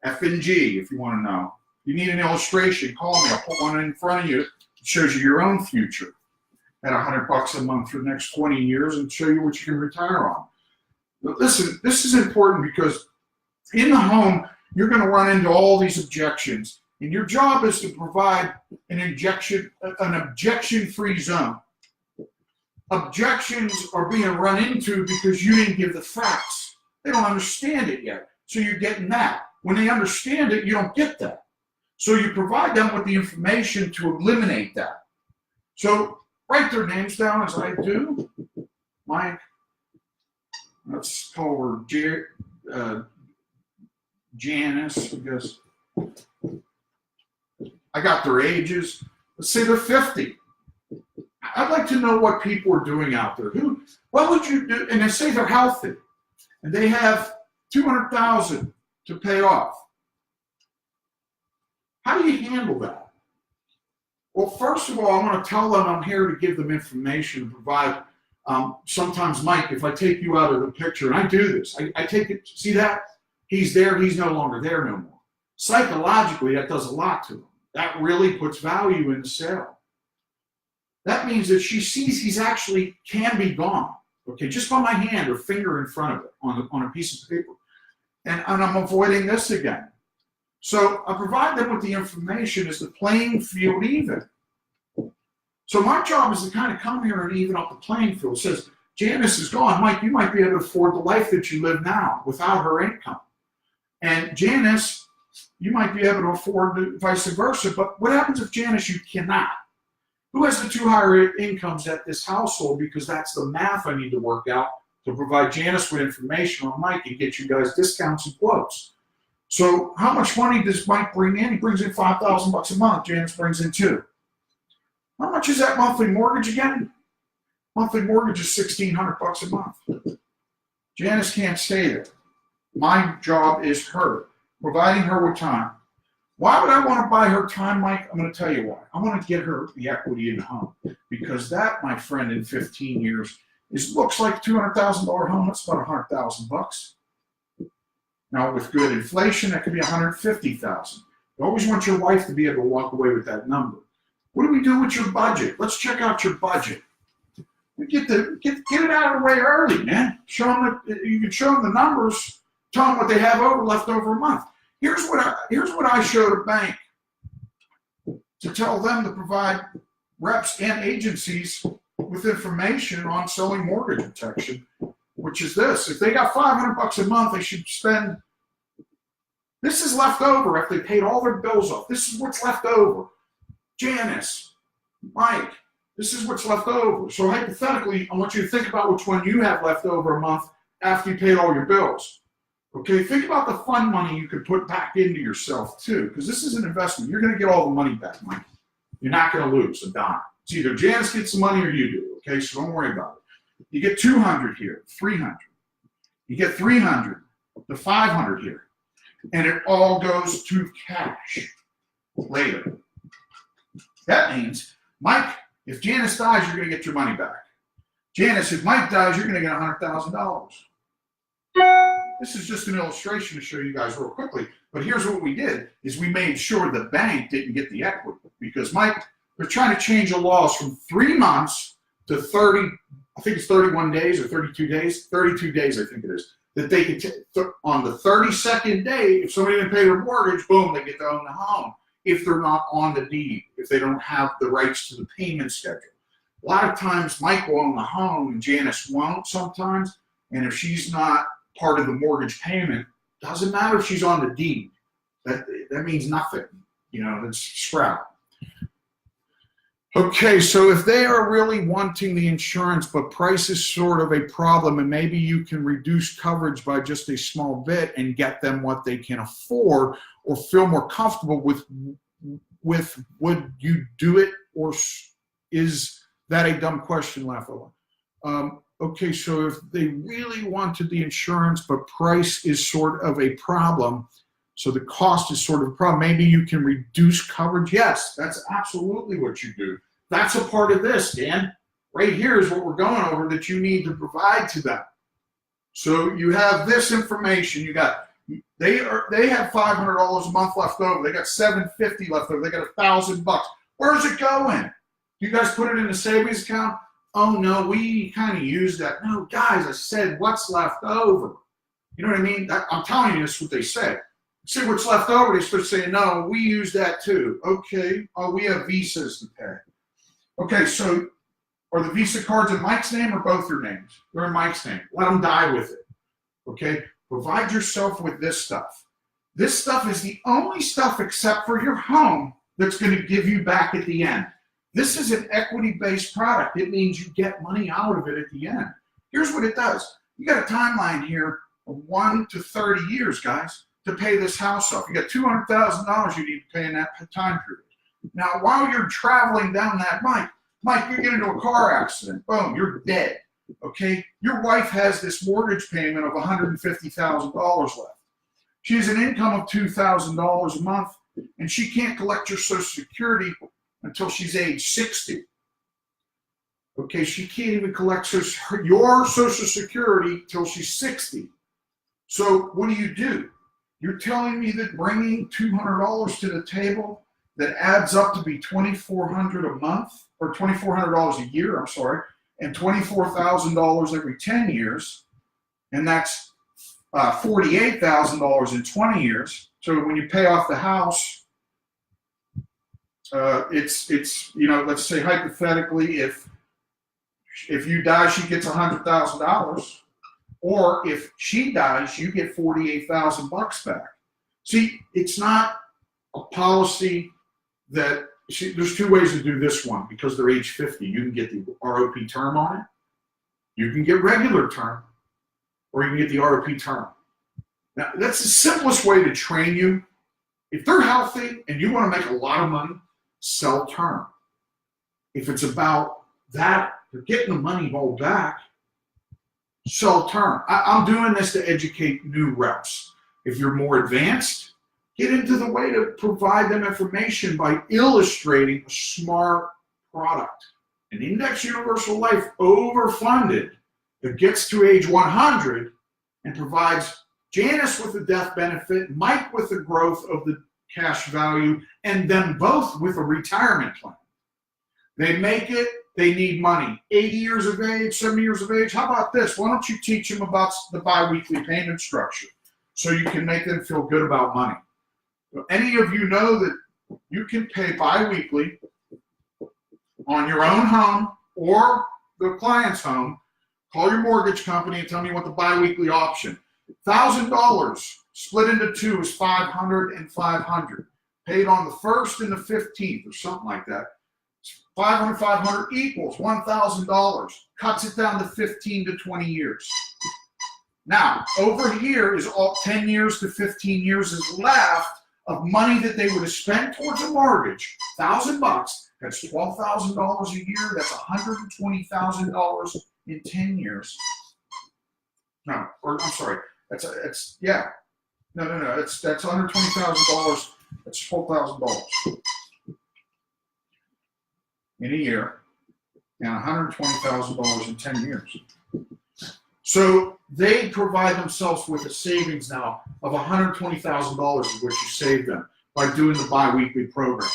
F&G, if you want to know. If you need an illustration, call me. I'll put one in front of you. It shows you your own future at $100 a month for the next 20 years and show you what you can retire on. But listen, this is important because in the home, you're going to run into all these objections. And your job is to provide an objection-free zone. Objections are being run into because you didn't give the facts. They don't understand it yet. So you're getting that. When they understand it, you don't get that. So you provide them with the information to eliminate that. So write their names down as I do. Mike, let's call her Janice, because I got their ages. Let's say they're 50. I'd like to know what people are doing out there. What would you do? And they say they're healthy, and they have $200,000 to pay off. How do you handle that? Well, first of all, I'm going to tell them I'm here to give them information, provide. Sometimes, Mike, if I take you out of the picture, and I do this, I take it, see that? He's there, he's no longer there no more. Psychologically, that does a lot to him. That really puts value in the sale. That means that she sees he's actually can be gone, okay, just by my hand or finger in front of it on a piece of paper. And I'm avoiding this again. So I provide them with the information. Is the playing field even? So my job is to kind of come here and even up the playing field. It says, Janice is gone. Mike, you might be able to afford the life that you live now without her income. And Janice, you might be able to afford the vice versa. But what happens if Janice, you cannot? Who has the 2 higher incomes at this household? Because that's the math I need to work out to provide Janice with information on Mike and get you guys discounts and quotes. So how much money does Mike bring in? He brings in $5,000 a month. Janice brings in $2,000. How much is that monthly mortgage again? Monthly mortgage is $1,600 a month. Janice can't stay there. My job is her, providing her with time. Why would I want to buy her time, Mike? I'm going to tell you why. I want to get her the equity in the home, because that, my friend, in 15 years looks like a $200,000 home. That's about $100,000. Now, with good inflation, that could be $150,000. You always want your wife to be able to walk away with that number. What do we do with your budget? Let's check out your budget. Get it out of the way early, man. Show them that you can show them the numbers. Tell them what they have left over a month. Here's what I show the bank to tell them to provide reps and agencies with information on selling mortgage protection, which is this. If they got $500 a month, they should spend, this is left over if they paid all their bills off. This is what's left over. Janice, Mike, this is what's left over. So hypothetically, I want you to think about which one you have left over a month after you paid all your bills. Okay, think about the fund money you could put back into yourself too, because this is an investment. You're going to get all the money back, Mike. You're not going to lose a dime. It's either Janice gets the money or you do, okay? So don't worry about it. You get 200 here, 300. You get 300, the 500 here. And it all goes to cash later. That means, Mike, if Janice dies, you're going to get your money back. Janice, if Mike dies, you're going to get $100,000. This is just an illustration to show you guys real quickly. But here's what we did, is we made sure the bank didn't get the equity. Because, Mike, they're trying to change the laws from 3 months to 30, I think it's 31 days or 32 days. 32 days, I think it is. That they can, on the 32nd day, if somebody didn't pay their mortgage, boom, they get to own the home. If they're not on the deed, if they don't have the rights to the payment schedule. A lot of times, Mike will own the home and Janice won't sometimes. And if she's not part of the mortgage payment, doesn't matter if she's on the deed. That means nothing. You know, it's scrap. Okay, so if they are really wanting the insurance, but price is sort of a problem, and maybe you can reduce coverage by just a small bit and get them what they can afford or feel more comfortable with would you do it, or is that a dumb question, Lafayette? Okay, so if they really wanted the insurance, but price is sort of a problem, so the cost is sort of a problem, maybe you can reduce coverage. Yes, that's absolutely what you do. That's a part of this, Dan. Right here is what we're going over that you need to provide to them. So you have this information. You got they have $500 a month left over. They got $750 left over. They got $1,000. Where's it going? Do you guys put it in a savings account? Oh no, we kind of use that. No, guys, I said what's left over. You know what I mean? I'm telling you, this is what they say. See what's left over. They start saying, no, we use that too. Okay. Oh, we have visas to pay. Okay, so are the Visa cards in Mike's name or both your names? They're in Mike's name. Let them die with it. Okay? Provide yourself with this stuff. This stuff is the only stuff except for your home that's going to give you back at the end. This is an equity-based product. It means you get money out of it at the end. Here's what it does. You got a timeline here of 1 to 30 years, guys, to pay this house off. You got $200,000 you need to pay in that time period. Now, while you're traveling down that, Mike, you get into a car accident. Boom, you're dead. Okay? Your wife has this mortgage payment of $150,000 left. She has an income of $2,000 a month, and she can't collect your Social Security until she's age 60. Okay, she can't even collect your Social Security till she's 60. So what do? You're telling me that bringing $200 to the table that adds up to be $2,400 a month, or $2,400 a year, I'm sorry, and $24,000 every 10 years, and that's $48,000 in 20 years. So when you pay off the house, it's you know, let's say hypothetically, if you die, she gets $100,000, or if she dies, you get $48,000 back. See, it's not a policy that there's 2 ways to do this one because they're age 50. You can get the ROP term on it. You can get regular term, or you can get the ROP term. Now, that's the simplest way to train you. If they're healthy and you want to make a lot of money, sell term. If it's about that, they're getting the money all back, sell term. I'm doing this to educate new reps. If you're more advanced, get into the way to provide them information by illustrating a smart product. An index universal life overfunded that gets to age 100 and provides Janice with the death benefit, Mike with the growth of the cash value, and them both with a retirement plan. They make it, they need money. 80 years of age, 70 years of age. How about this? Why don't you teach them about the biweekly payment structure so you can make them feel good about money? Any of you know that you can pay biweekly on your own home or the client's home, call your mortgage company and tell me what the biweekly option. $1,000 split into two is 500 and 500. Paid on the 1st and the 15th or something like that. 500, 500 equals $1,000. Cuts it down to 15 to 20 years. Now, over here is all 10 years to 15 years is left of money that they would have spent towards a mortgage. $1,000. That's $12,000 a year. That's $120,000 in 10 years. No, or I'm sorry. That's yeah. No. That's $120,000. That's $12,000 in a year, and $120,000 in 10 years. So they provide themselves with a savings now of $120,000 of which you save them by doing the biweekly program.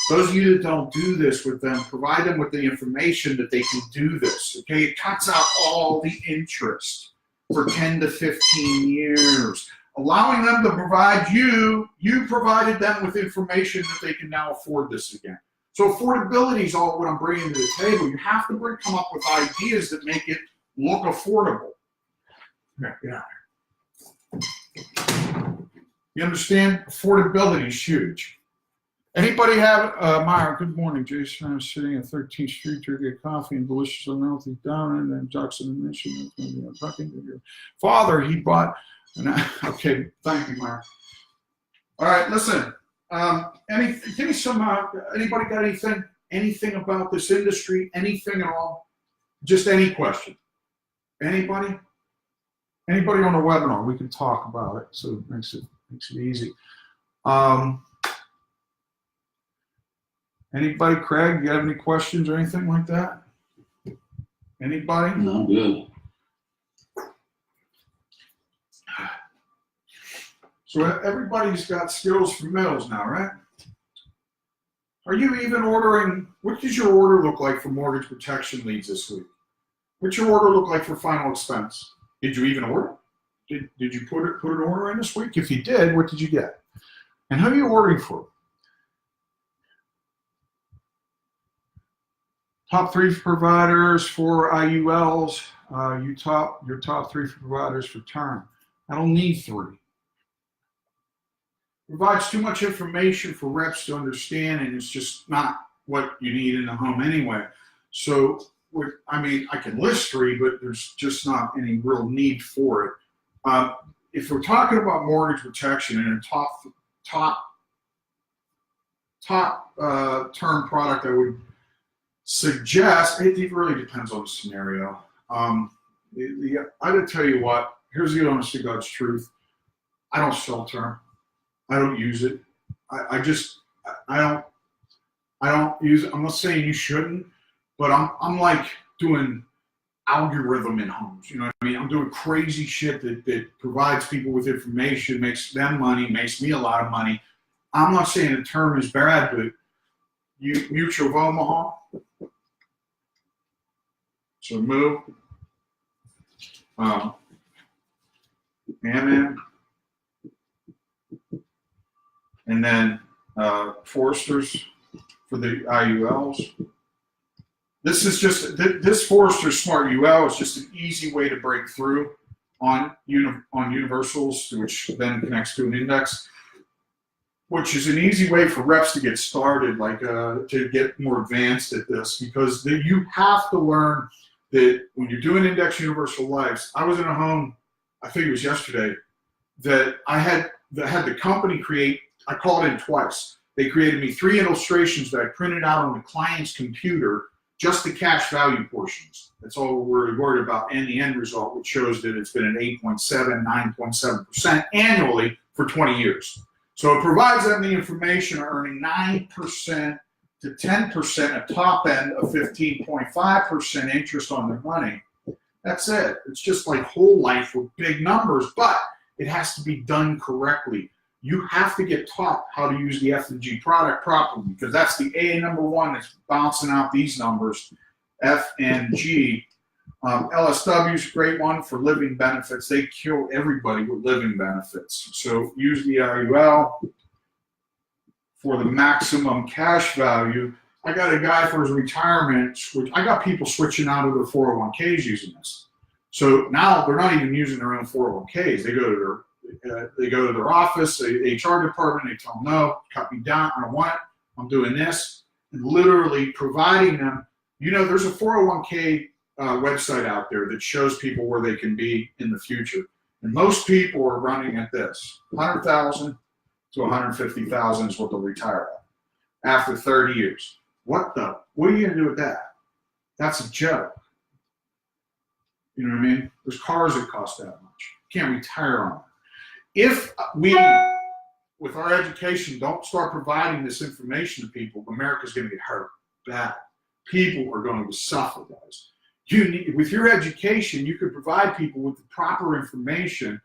Those of you that don't do this with them, provide them with the information that they can do this. Okay, it cuts out all the interest for 10 to 15 years, allowing them to provide you provided them with information that they can now afford this again. So affordability is all what I'm bringing to the table. You have to come up with ideas that make it look affordable. Yeah. You understand? Affordability is huge. Anybody have, Myra, good morning. Jason, I was sitting at 13th Street drinking coffee and delicious unhealthy down and then Jackson and Mission. Talking to your father, he bought, okay, thank you, Myra. All right, listen, give me some, anybody got anything about this industry, anything at all? Just any question. Anybody? Anybody on the webinar, we can talk about it, so it makes it easy. Anybody, Craig, you have any questions or anything like that? Anybody? No, I'm good. So everybody's got skills for mills now, right? Are you even ordering, what does your order look like for mortgage protection leads this week? What's your order look like for final expense? Did you even order? Did you put an order in this week? If you did, what did you get? And who are you ordering for? Top 3 providers for IULs, your top 3 providers for term. I don't need 3. Provides too much information for reps to understand, and it's just not what you need in the home anyway. So, I can list 3, but there's just not any real need for it. If we're talking about mortgage protection and a top term product, I would suggest, it really depends on the scenario. I would tell you what, here's the honest to God's truth. I don't sell term. I don't use it. I don't use it. I'm not saying you shouldn't, but I'm like doing algorithm in homes. You know what I mean? I'm doing crazy shit that provides people with information, makes them money, makes me a lot of money. I'm not saying the term is bad, but Mutual of Omaha. So move. Amen. And then Foresters for the IULs. This Forester Smart UL is just an easy way to break through on universals, which then connects to an index, which is an easy way for reps to get started, to get more advanced at this, because you have to learn that when you're doing index universal lives. I was in a home, I think it was yesterday, that I had the company create. I called in twice. They created me 3 illustrations that I printed out on the client's computer, just the cash value portions. That's all we're worried about, and the end result, which shows that it's been an 8.7, 9.7% annually for 20 years. So it provides them the information of earning 9% to 10%, a top end of 15.5% interest on their money. That's it. It's just like whole life with big numbers, but it has to be done correctly. You have to get taught how to use the F&G product properly, because that's the A number 1 that's bouncing out these numbers, F&G. LSW is a great one for living benefits. They kill everybody with living benefits. So use the IUL for the maximum cash value. I got a guy for his retirement, which I got people switching out of their 401ks using this. So now they're not even using their own 401ks. They go to their office, the HR department, they tell them, no, cut me down, I don't want it, I'm doing this. And literally providing them, there's a 401k website out there that shows people where they can be in the future. And most people are running at this, 100,000 to 150,000 is what they'll retire at after 30 years. What are you gonna do with that? That's a joke. You know what I mean? There's cars that cost that much. You can't retire on them. If we, with our education, don't start providing this information to people, America's going to get hurt bad. People are going to suffer, guys. With your education, you could provide people with the proper information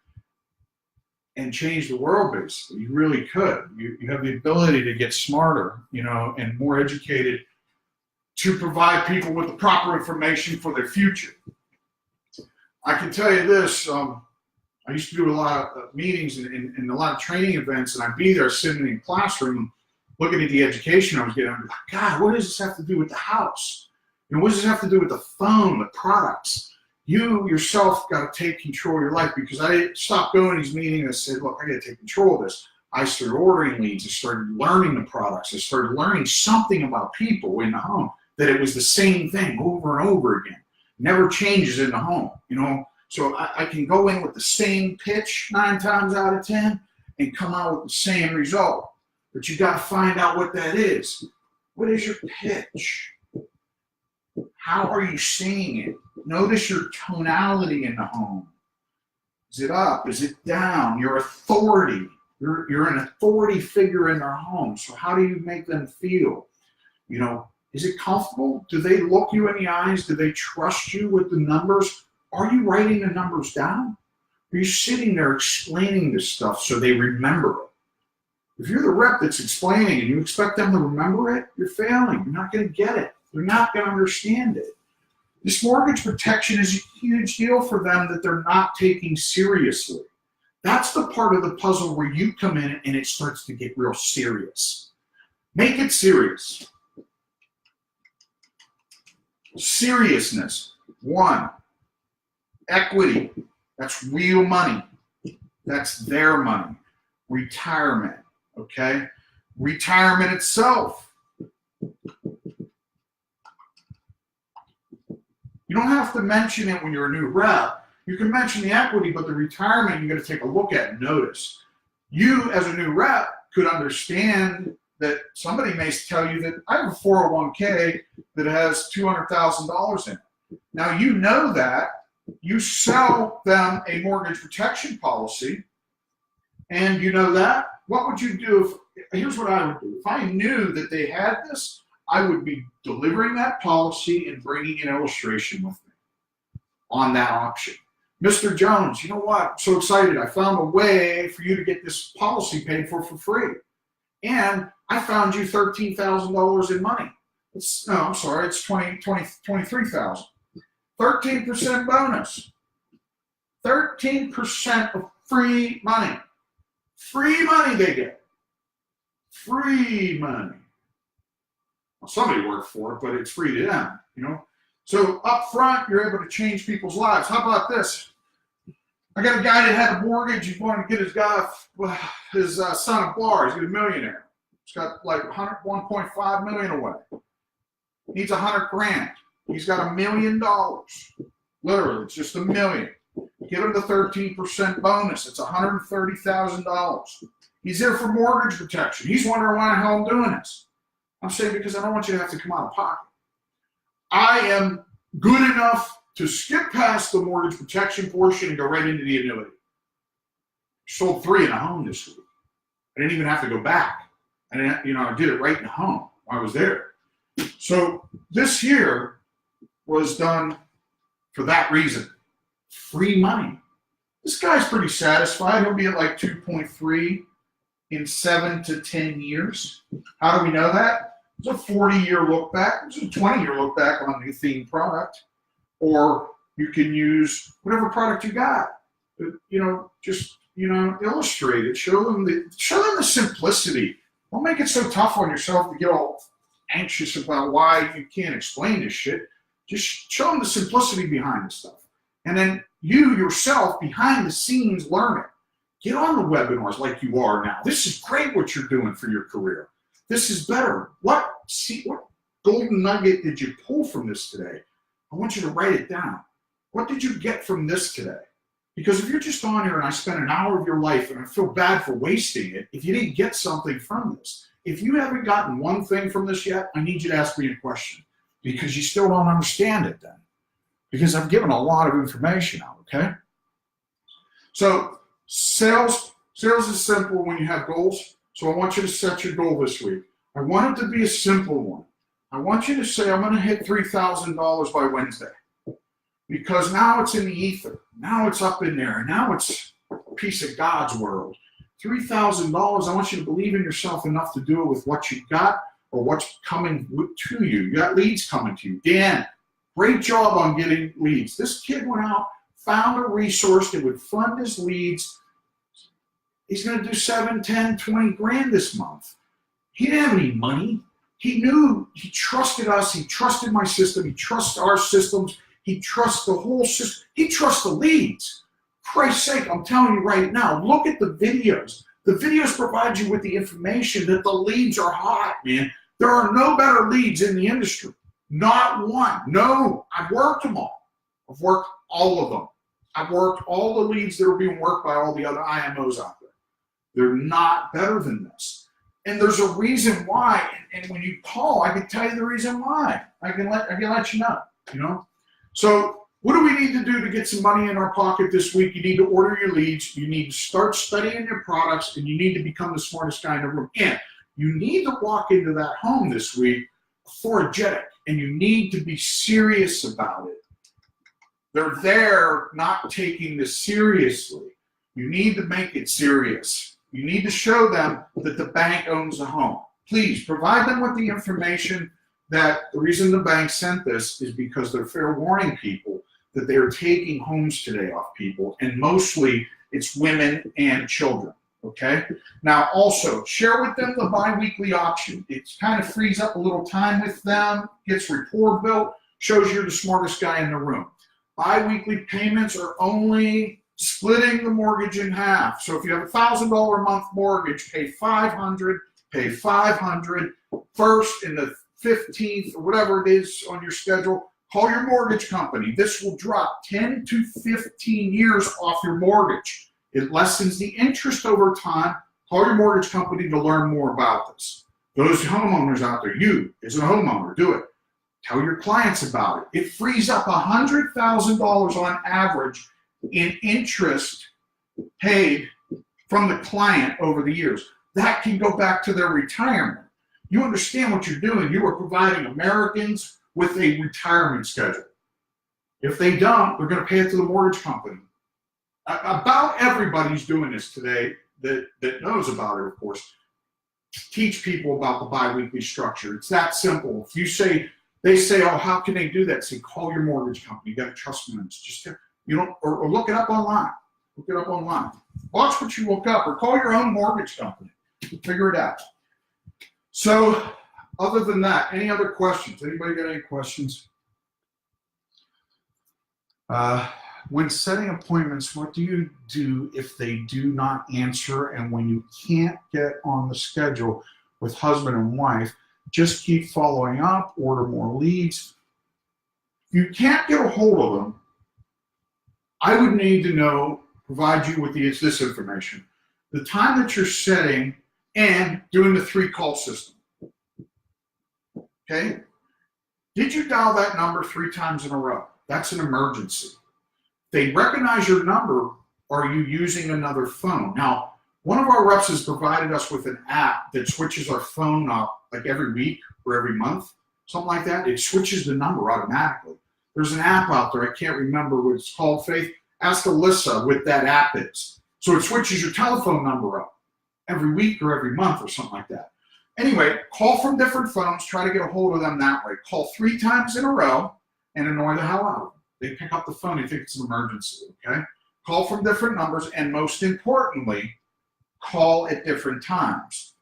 and change the world, basically. You really could. You have the ability to get smarter, and more educated to provide people with the proper information for their future. I can tell you this, I used to do a lot of meetings and a lot of training events, and I'd be there sitting in a classroom looking at the education I was getting. I'd be like, God, what does this have to do with the house? What does this have to do with the phone, the products? You yourself got to take control of your life, because I stopped going to these meetings and I said, look, I got to take control of this. I started ordering leads. I started learning the products. I started learning something about people in the home, that it was the same thing over and over again. Never changes in the home, So I can go in with the same pitch 9 times out of 10 and come out with the same result. But you got to find out what that is. What is your pitch? How are you saying it? Notice your tonality in the home. Is it up? Is it down? Your authority. You're an authority figure in their home. So how do you make them feel? Is it comfortable? Do they look you in the eyes? Do they trust you with the numbers? Are you writing the numbers down? Are you sitting there explaining this stuff so they remember it? If you're the rep that's explaining and you expect them to remember it, you're failing. You're not going to get it. They're not going to understand it. This mortgage protection is a huge deal for them that they're not taking seriously. That's the part of the puzzle where you come in and it starts to get real serious. Make it serious. Seriousness. 1. Equity. That's real money. That's their money. Retirement. Okay? Retirement itself. You don't have to mention it when you're a new rep. You can mention the equity, but the retirement you got to take a look at and notice. You, as a new rep, could understand that somebody may tell you that I have a 401k that has $200,000 in it. Now you know that. You sell them a mortgage protection policy, and you know that. What would you do here's what I would do. If I knew that they had this, I would be delivering that policy and bringing an illustration with me on that option. Mr. Jones, you know what? I'm so excited. I found a way for you to get this policy paid for free. And I found you $13,000 in money. It's 23,000. 13% bonus. 13% of free money. Free money they get. Free money. Well, somebody worked for it, but it's free to them, So up front, you're able to change people's lives. How about this? I got a guy that had a mortgage. He's wanting to get his son a bar. He's a millionaire. He's got like 1.5 million away. Needs $100,000. He's got $1 million. Literally, it's just $1 million. Give him the 13% bonus. It's $130,000. He's there for mortgage protection. He's wondering why the hell I'm doing this. I'm saying because I don't want you to have to come out of pocket. I am good enough to skip past the mortgage protection portion and go right into the annuity. Sold 3 in a home this week. I didn't even have to go back. I did it right in the home. I was there. So this here was done for that reason. Free money. This guy's pretty satisfied. He'll be at like 2.3 in 7 to 10 years. How do we know that? It's a 40-year look back. It's a 20-year look back on the theme product. Or you can use whatever product you got. Illustrate it. Show them the simplicity. Don't make it so tough on yourself to get all anxious about why you can't explain this shit. Just show them the simplicity behind the stuff. And then you yourself, behind the scenes, learn it. Get on the webinars like you are now. This is great what you're doing for your career. This is better. What golden nugget did you pull from this today? I want you to write it down. What did you get from this today? Because if you're just on here and I spent an hour of your life and I feel bad for wasting it, if you didn't get something from this, if you haven't gotten one thing from this yet, I need you to ask me a question because you still don't understand it then. Because I've given a lot of information out, okay? So sales is simple when you have goals. So I want you to set your goal this week. I want it to be a simple one. I want you to say, I'm going to hit $3,000 by Wednesday. Because now it's in the ether. Now it's up in there. Now it's a piece of God's world. $3,000, I want you to believe in yourself enough to do it with what you got or what's coming to you. You got leads coming to you. Dan, great job on getting leads. This kid went out, found a resource that would fund his leads. He's going to do 7, 10, 20 grand this month. He didn't have any money. He knew, he trusted us. He trusted my system. He trusts our systems. He trusts the whole system. He trusts the leads. Christ's sake, I'm telling you right now, look at the videos. The videos provide you with the information that the leads are hot, man. There are no better leads in the industry. Not one. No, I've worked them all. I've worked all of them. I've worked all the leads that are being worked by all the other IMOs out there. They're not better than this. And there's a reason why. And when you call, I can tell you the reason why. I can let you know, you know. So what do we need to do to get some money in our pocket this week? You need to order your leads. You need to start studying your products, and you need to become the smartest guy in the room. And you need to walk into that home this week authoritative, and you need to be serious about it. They're there not taking this seriously. You need to make it serious. You need to show them that the bank owns the home. Please provide them with the information that the reason the bank sent this is because they're fair warning people that they're taking homes today off people, and mostly it's women and children, okay? Now also, share with them the bi-weekly option. It kind of frees up a little time with them, gets rapport built, shows you're the smartest guy in the room. Bi-weekly payments are only splitting the mortgage in half. So if you have a $1,000 a month mortgage, pay $500, pay $500 first in the 15th or whatever it is on your schedule. Call your mortgage company. This will drop 10 to 15 years off your mortgage. It lessens the interest over time. Call your mortgage company to learn more about this. Those homeowners out there, you as a homeowner, do it. Tell your clients about it. It frees up $100,000 on average in interest paid from the client over the years. That can go back to their retirement. You understand what you're doing. You are providing Americans with a retirement schedule. If they don't, they're going to pay it to the mortgage company. About everybody's doing this today that knows about it, of course. Teach people about the bi-weekly structure. It's that simple. If you say, they say, oh, how can they do that? Say, call your mortgage company. You got to trust them. It's just, you know, or look it up online. Look it up online. Watch what you look up, or call your own mortgage company. Figure it out. So, other than that, any other questions? Anybody got any questions? When setting appointments, what do you do if they do not answer, and when you can't get on the schedule with husband and wife, just keep following up, order more leads? If you can't get a hold of them, I would need to know, provide you with this information. The time that you're setting and doing the 3-call system. Okay? Did you dial that number 3 times in a row? That's an emergency. They recognize your number. Are you using another phone? Now, one of our reps has provided us with an app that switches our phone up like every week or every month, something like that. It switches the number automatically. There's an app out there. I can't remember what it's called, Faith. Ask Alyssa what that app is. So it switches your telephone number up every week or every month or something like that. Anyway, call from different phones. Try to get a hold of them that way. Call 3 times in a row and annoy the hell out of them. They pick up the phone. They think it's an emergency, okay? Call from different numbers, and most importantly, call at different times.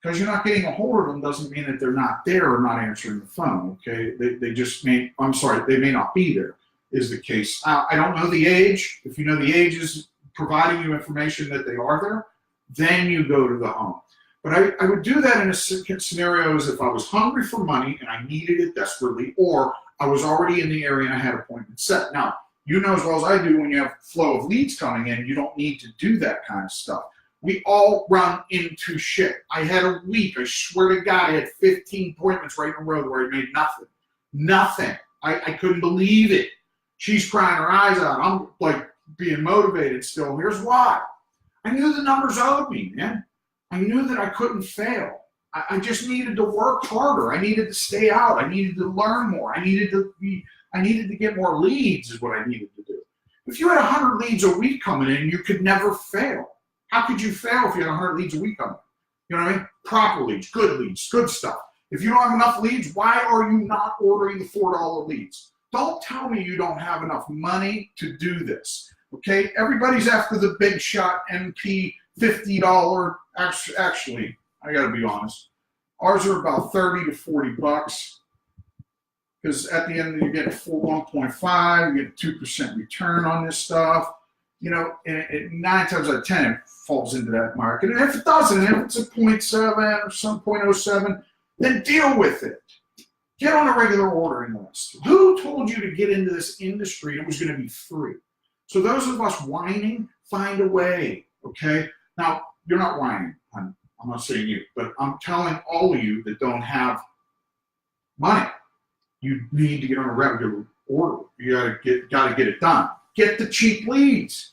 Because you're not getting a hold of them doesn't mean that they're not there or not answering the phone, okay? They just may, I'm sorry, they may not be there, is the case. I don't know the age. If you know the age is providing you information that they are there, then you go to the home. But I would do that in a scenario as if I was hungry for money and I needed it desperately, or I was already in the area and I had appointments set. Now, you know as well as I do, when you have flow of leads coming in, you don't need to do that kind of stuff. We all run into shit. I had a week, I swear to God, I had 15 appointments right in a row where I made nothing. Nothing. I couldn't believe it. She's crying her eyes out. I'm like being motivated still. Here's why. I knew the numbers owed me, man. I knew that I couldn't fail. I just needed to work harder. I needed to stay out. I needed to learn more. I needed to get more leads is what I needed to do. If you had 100 leads a week coming in, you could never fail. How could you fail if you had 100 leads a week coming in? You know what I mean? Proper leads, good stuff. If you don't have enough leads, why are you not ordering the $4 leads? Don't tell me you don't have enough money to do this, okay? Everybody's after the big shot MP $50. Actually, I gotta be honest. Ours are about 30 to 40 bucks. Because at the end you get 1.5, you get 2% return on this stuff. You know, and 9 times out of 10 it falls into that market. And if it doesn't, if it's a 0.7 or some 0.07, then deal with it. Get on a regular ordering list. Who told you to get into this industry and it was going to be free? So those of us whining, find a way, okay? Now, you're not whining. I'm not saying you, but I'm telling all of you that don't have money. You need to get on a regular order. You gotta get it done. Get the cheap leads.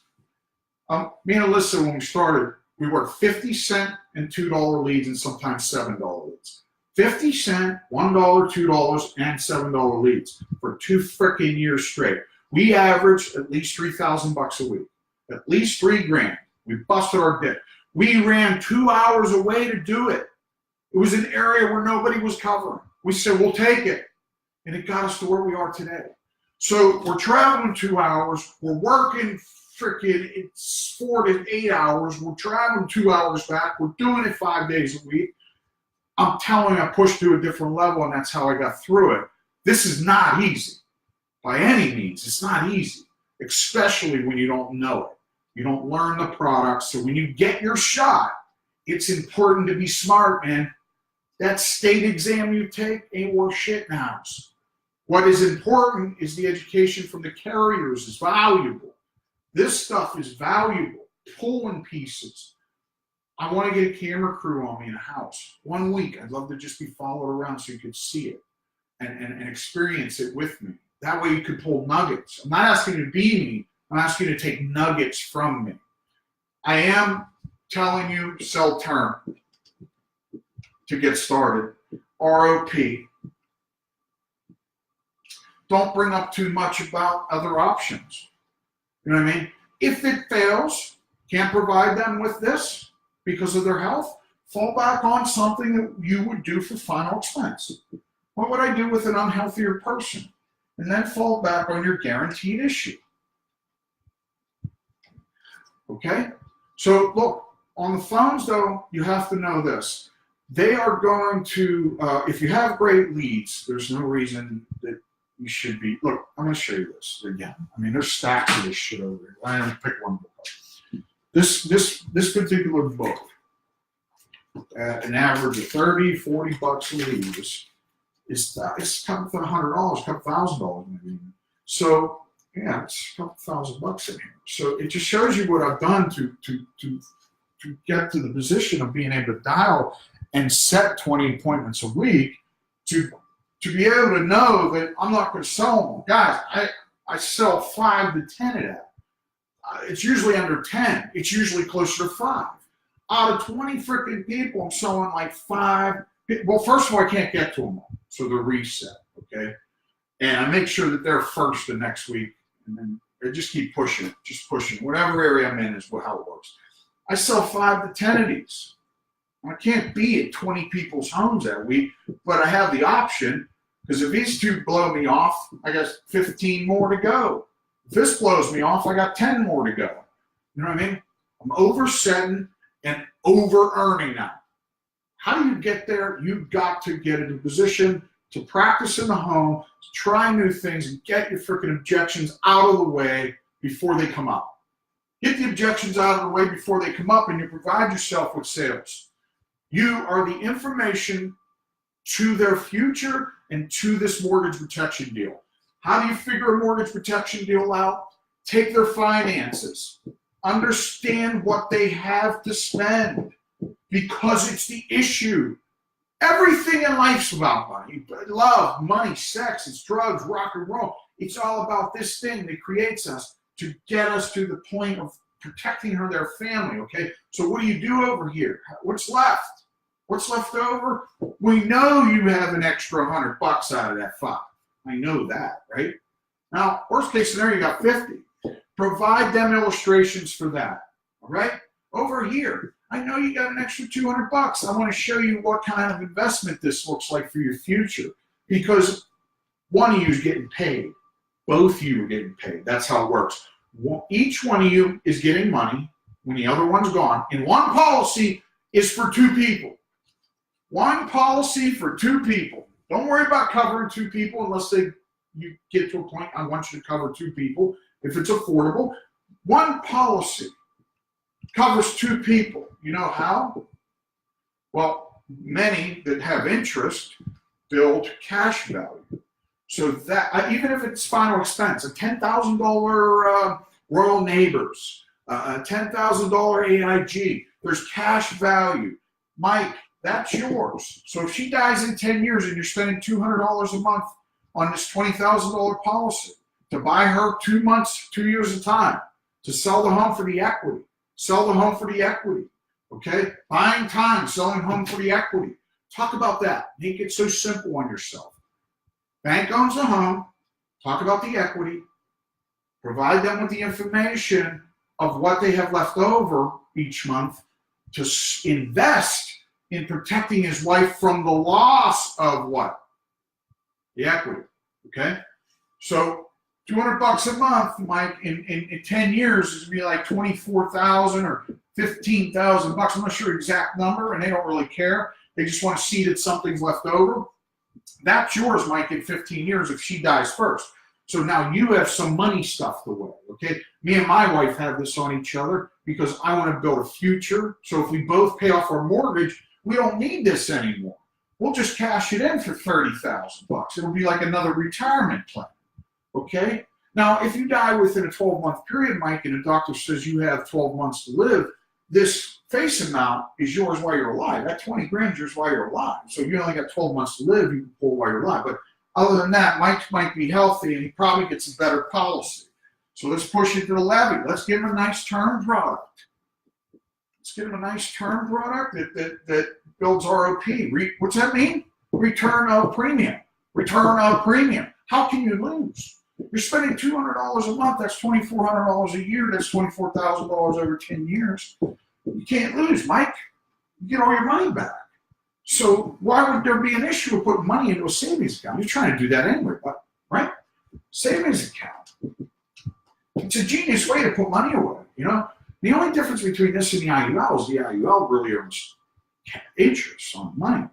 Me and Alyssa, when we started, we worked 50 cent and $2 leads and sometimes $7 leads. 50 cent, $1, $2, and $7 leads for 2 freaking years straight. We averaged at least $3,000 a week, at least $3,000. We busted our dick. We ran 2 hours away to do it. It was an area where nobody was covering. We said, we'll take it. And it got us to where we are today. So we're traveling 2 hours. We're working freaking, it's 4 to 8 hours. We're traveling 2 hours back. We're doing it 5 days a week. I'm telling you, I pushed to a different level, and that's how I got through it. This is not easy. By any means, it's not easy, especially when you don't know it. You don't learn the products. So when you get your shot, it's important to be smart, man. That state exam you take ain't worth shit in house. What is important is the education from the carriers is valuable. This stuff is valuable. Pulling pieces. I want to get a camera crew on me in a house. 1 week, I'd love to just be followed around so you could see it and experience it with me. That way you could pull nuggets. I'm not asking you to be me. I'm asking you to take nuggets from me. I am telling you sell term to get started. ROP. Don't bring up too much about other options. You know what I mean? If it fails, can't provide them with this because of their health, fall back on something that you would do for final expense. What would I do with an unhealthier person? And then fall back on your guaranteed issue. Okay? So look, on the phones though, you have to know this. They are going to, if you have great leads, there's no reason that you should be, look, I'm going to show you this again. I mean, there's stacks of this shit over here. I'm going to pick one book up. This particular book, at an average of 30, 40 bucks a lead, it's a couple $100, a couple $1,000 maybe. So yeah, it's a couple $1,000 in here. So it just shows you what I've done to get to the position of being able to dial and set 20 appointments a week to be able to know that I'm not going to sell them. Guys, I sell 5 to 10 of that. It's usually under 10. It's usually closer to 5. Out of 20 freaking people, I'm selling like 5. Well, first of all, I can't get to them all, so they're reset, okay? And I make sure that they're first the next week, and then I just keep pushing it, just pushing. Whatever area I'm in is how it works. I sell 5 to 10 of these. I can't be at 20 people's homes that week, but I have the option, because if these two blow me off, I got 15 more to go. If this blows me off, I got 10 more to go. You know what I mean? I'm oversetting and over-earning now. How do you get there? You've got to get in a position to practice in the home, to try new things, and get your freaking objections out of the way before they come up. Get the objections out of the way before they come up, and you provide yourself with sales. You are the information to their future and to this mortgage protection deal. How do you figure a mortgage protection deal out? Take their finances. Understand what they have to spend, because it's the issue. Everything in life's about money. Love, money, sex, it's drugs, rock and roll. It's all about this thing that creates us to get us to the point of protecting their family, okay? So what do you do over here? What's left? What's left over? We know you have an extra $100 out of that 5. I know that, right? Now, worst case scenario, you got 50. Provide them illustrations for that, all right? Over here, I know you got an extra $200. I want to show you what kind of investment this looks like for your future, because one of you is getting paid. Both of you are getting paid. That's how it works. Each one of you is getting money when the other one's gone. And one policy is for 2 people. One policy for 2 people. Don't worry about covering 2 people unless you get to a point I want you to cover 2 people. If it's affordable, one policy covers 2 people. You know how? Well, many that have interest build cash value. So that even if it's final expense, a $10,000 Royal Neighbors, a $10,000 AIG, there's cash value. Mike, that's yours. So if she dies in 10 years and you're spending $200 a month on this $20,000 policy to buy her 2 months, 2 years of time, to sell the home for the equity, sell the home for the equity, okay? Buying time, selling home for the equity. Talk about that. Make it so simple on yourself. Bank owns the home. Talk about the equity. Provide them with the information of what they have left over each month to invest in protecting his wife from the loss of what? The equity, okay? So $200 a month, Mike, in 10 years is going to be like $24,000 or $15,000. I'm not sure exact number, and they don't really care. They just want to see that something's left over. That's yours, Mike, in 15 years if she dies first. So now you have some money stuffed away, okay? Me and my wife have this on each other because I want to build a future. So if we both pay off our mortgage, we don't need this anymore. We'll just cash it in for $30,000. It'll be like another retirement plan, okay? Now, if you die within a 12-month period, Mike, and the doctor says you have 12 months to live, this face amount is yours while you're alive. That 20 grand is yours while you're alive. So if you only got 12 months to live, you can pull while you're alive. But other than that, Mike might be healthy and he probably gets a better policy. So let's push it to the levy. Let's give him a nice term product. Let's give him a nice term product that builds ROP. What's that mean? Return of premium. Return of premium. How can you lose? You're spending $200 a month. That's $2,400 a year. That's $24,000 over 10 years. You can't lose, Mike. You get all your money back. So why would there be an issue with putting money into a savings account? You're trying to do that anyway, right? Savings account. It's a genius way to put money away, you know? The only difference between this and the IUL is the IUL really earns interest on money,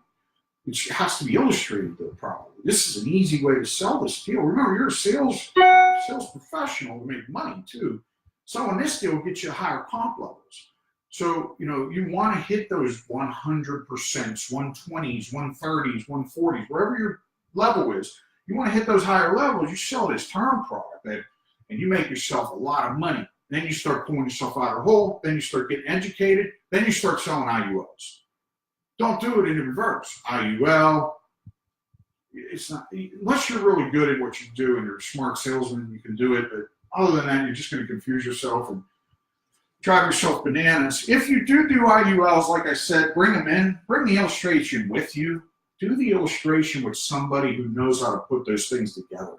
which has to be illustrated though properly. This is an easy way to sell this deal. Remember, you're a sales professional to make money too. Selling this deal will get you higher comp levels. So, you know, you want to hit those 100%, 120s, 130s, 140s, wherever your level is. You want to hit those higher levels, you sell this term product, and you make yourself a lot of money. Then you start pulling yourself out of the hole. Then you start getting educated. Then you start selling IULs. Don't do it in reverse. IUL, it's not, unless you're really good at what you do and you're a smart salesman, you can do it. But other than that, you're just going to confuse yourself and drive yourself bananas. If you do IULs, like I said, bring them in. Bring the illustration with you. Do the illustration with somebody who knows how to put those things together.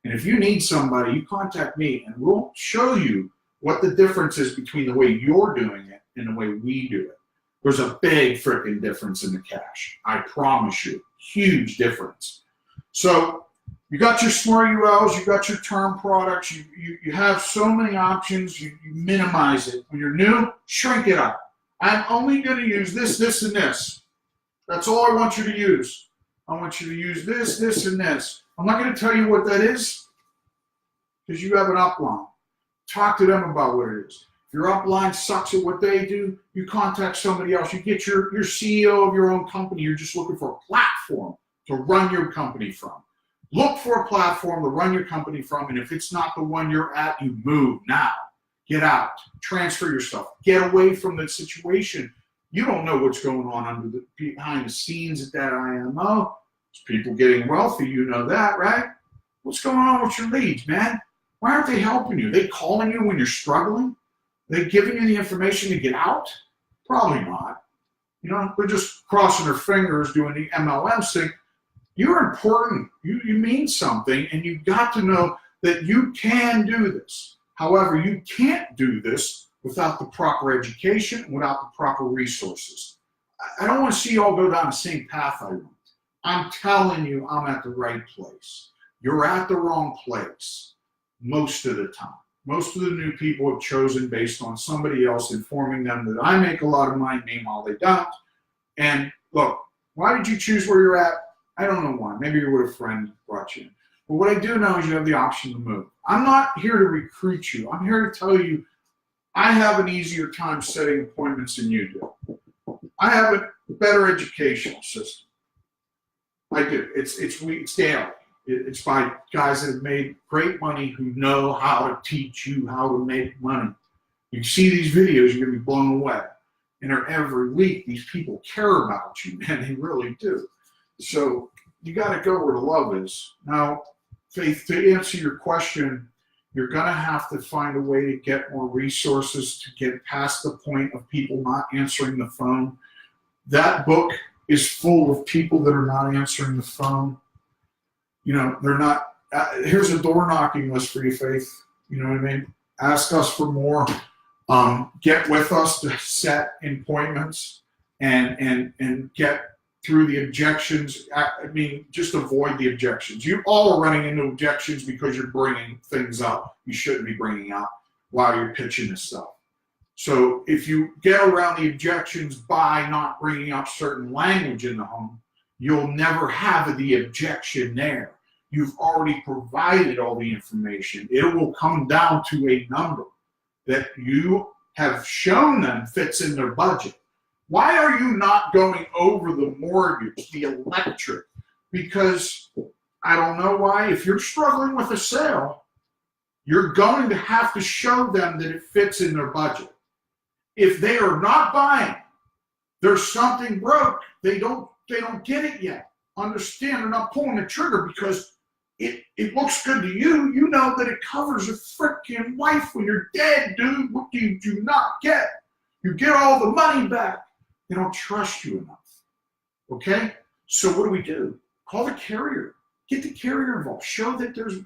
And if you need somebody, you contact me and we'll show you what the difference is between the way you're doing it and the way we do it. There's a big freaking difference in the cash. I promise you. Huge difference. So you got your smart ULs, you got your term products, you have so many options, you minimize it. When you're new, shrink it up. I'm only going to use this, this, and this. That's all I want you to use. I want you to use this, this, and this. I'm not going to tell you what that is because you have an upline. Talk to them about what it is. If your upline sucks at what they do, you contact somebody else. You get your CEO of your own company. You're just looking for a platform to run your company from. Look for a platform to run your company from, and if it's not the one you're at, you move now. Get out. Transfer your stuff. Get away from the situation. You don't know what's going on behind the scenes at that IMO. There's people getting wealthy. You know that, right? What's going on with your leads, man? Why aren't they helping you? Are they calling you when you're struggling? Are they giving you the information to get out? Probably not. You know, they're just crossing their fingers doing the MLM thing. You're important. You mean something, and you've got to know that you can do this. However, you can't do this without the proper education, without the proper resources. I don't want to see you all go down the same path I went. I'm telling you, I'm at the right place. You're at the wrong place most of the time. Most of the new people have chosen based on somebody else informing them that I make a lot of money, meanwhile they don't. And look, why did you choose where you're at? I don't know why. Maybe you're with a friend brought you in. But what I do know is you have the option to move. I'm not here to recruit you. I'm here to tell you I have an easier time setting appointments than you do. I have a better educational system. I do. It's daily. It's by guys that have made great money who know how to teach you how to make money. You see these videos, you're going to be blown away. And they're every week. These people care about you, man. They really do. So you got to go where the love is. Now, Faith, to answer your question, you're going to have to find a way to get more resources to get past the point of people not answering the phone. That book is full of people that are not answering the phone. You know, they're not. Here's a door knocking list for you, Faith. You know what I mean? Ask us for more. Get with us to set appointments and get through the objections. I mean, just avoid the objections. You all are running into objections because you're bringing things up you shouldn't be bringing up while you're pitching this stuff. So if you get around the objections by not bringing up certain language in the home, you'll never have the objection there. You've already provided all the information. It will come down to a number that you have shown them fits in their budget. Why are you not going over the mortgage, the electric? Because I don't know why. If you're struggling with a sale, you're going to have to show them that it fits in their budget. If they are not buying, there's something broke. They don't get it yet. Understand? They're not pulling the trigger because it looks good to you. You know that it covers your freaking wife when you're dead, dude. What do you do not get? You get all the money back. They don't trust you enough. Okay? So what do? Call the carrier. Get the carrier involved. Show that there's...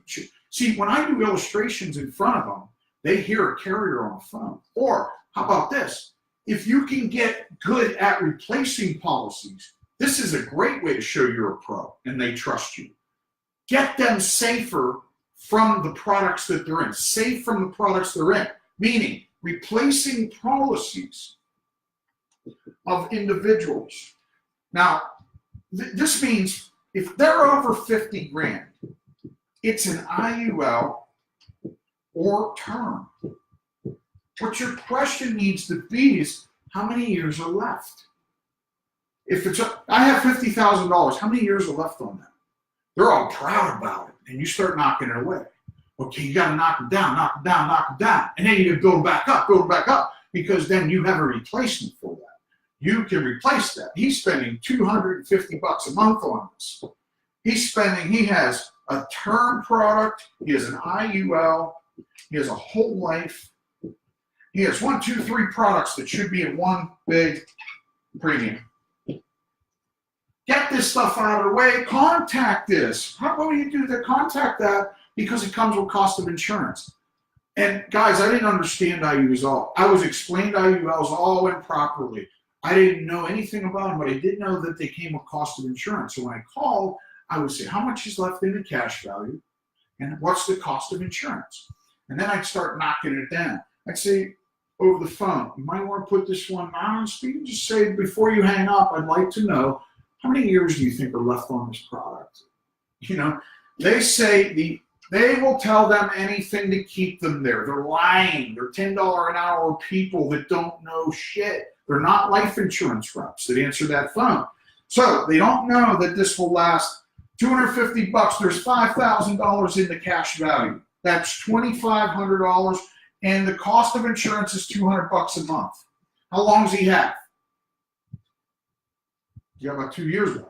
See, when I do illustrations in front of them, they hear a carrier on the phone. Or, how about this? If you can get good at replacing policies, this is a great way to show you're a pro and they trust you. Get them safer from the products that they're in. Safe from the products they're in. Meaning, replacing policies of individuals. Now, this means if they're over 50 grand, it's an IUL or term. What your question needs to be is, how many years are left? If it's I have $50,000, how many years are left on that? They're all proud about it, and you start knocking it away. Okay, you got to knock them down, knock them down, knock them down, and then you build back up, because then you have a replacement for that. You can replace that. He's spending $250 a month on this. He has a term product, he has an IUL, he has a whole life. He has 1, 2, 3 products that should be in one big premium. Get this stuff out of the way. Contact this. What do you do to contact that? Because it comes with cost of insurance. And guys, I didn't understand IULs all. I was explained IULs all improperly. I didn't know anything about them, but I did know that they came with cost of insurance. So when I called, I would say, how much is left in the cash value? And what's the cost of insurance? And then I'd start knocking it down. I'd say, over the phone, you might want to put this one on speed. Just say, before you hang up, I'd like to know How many years do you think are left on this product? You know, they say they will tell them anything to keep them there. They're lying. They're $10 an hour people that don't know shit. They're not life insurance reps that answer that phone. So they don't know that this will last $250. There's $5,000 in the cash value. That's $2,500, and the cost of insurance is $200 a month. How long does he have? You got about 2 years left.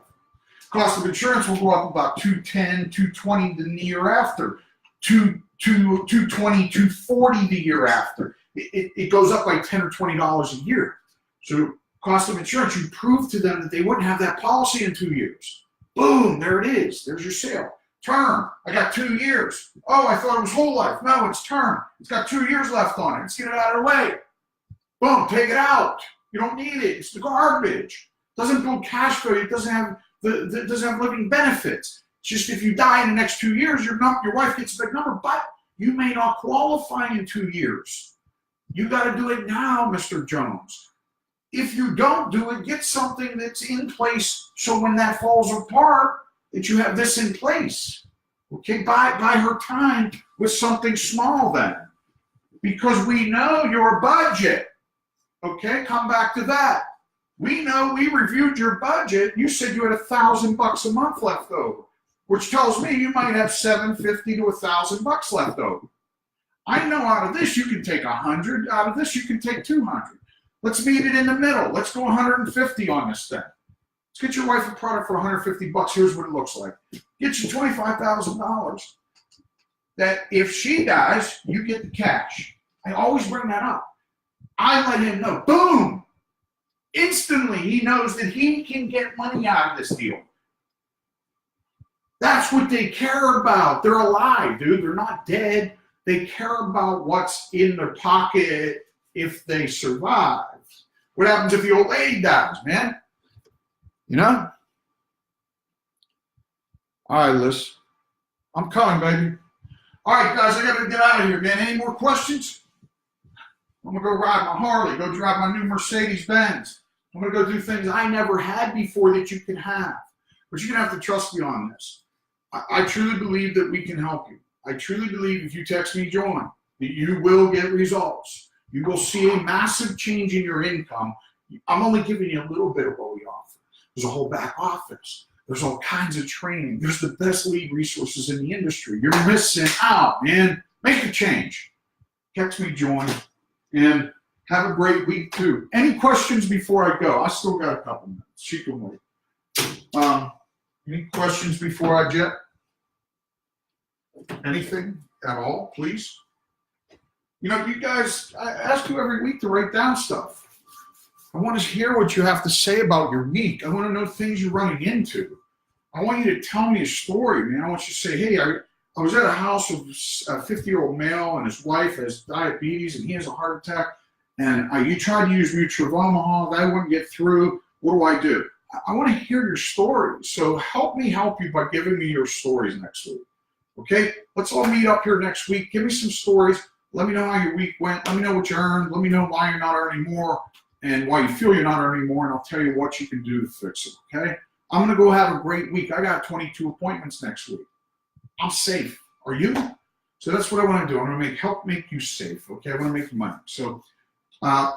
Cost of insurance will go up about $210, $220 the year after, $220, $240 the year after. It goes up by $10 or $20 a year. So cost of insurance, you prove to them that they wouldn't have that policy in 2 years. Boom, there it is. There's your sale. Term, I got 2 years. Oh, I thought it was whole life. No, it's term. It's got 2 years left on it. Let's get it out of the way. Boom, take it out. You don't need it. It's the garbage. It doesn't build cash flow. It doesn't have living benefits. It's just if you die in the next 2 years, your wife gets a big number, but you may not qualify in 2 years. You got to do it now, Mr. Jones. If you don't do it, get something that's in place so when that falls apart, that you have this in place. Okay, buy her time with something small then. Because we know your budget. Okay, come back to that. We know we reviewed your budget. You said you had $1,000 a month left over, which tells me you might have $750 to $1,000 left over. I know out of this you can take 100. Out of this you can take 200. Let's meet it in the middle. Let's go 150 on this thing. Let's get your wife a product for $150. Here's what it looks like. Get you $25,000. That if she dies, you get the cash. I always bring that up. I let him know. Boom! Instantly, he knows that he can get money out of this deal. That's what they care about. They're alive, dude. They're not dead. They care about what's in their pocket if they survive. What happens if the old lady dies, man? You know? All right, Liz. I'm coming, baby. All right, guys, I got to get out of here, man. Any more questions? I'm going to go ride my Harley, go drive my new Mercedes-Benz. I'm going to go do things I never had before that you can have. But you're going to have to trust me on this. I truly believe that we can help you. I truly believe if you text me, join, that you will get results. You will see a massive change in your income. I'm only giving you a little bit of what we offer. There's a whole back office. There's all kinds of training. There's the best lead resources in the industry. You're missing out, man. Make a change. Text me, join, and have a great week, too. Any questions before I go? I still got a couple minutes. She can wait. Any questions before I jet? Anything at all, please? You know, you guys, I ask you every week to write down stuff. I want to hear what you have to say about your week. I want to know things you're running into. I want you to tell me a story, man. I want you to say, hey, I was at a house of a 50-year-old male and his wife has diabetes and he has a heart attack. And you tried to use Mutravomahal, that wouldn't get through. What do? I want to hear your story. So help me help you by giving me your stories next week. Okay? Let's all meet up here next week. Give me some stories. Let me know how your week went. Let me know what you earned. Let me know why you're not earning more and why you feel you're not earning more, and I'll tell you what you can do to fix it, okay? I'm going to go have a great week. I got 22 appointments next week. I'm safe. Are you? So that's what I want to do. I'm going to help make you safe, okay? I want to make you money. So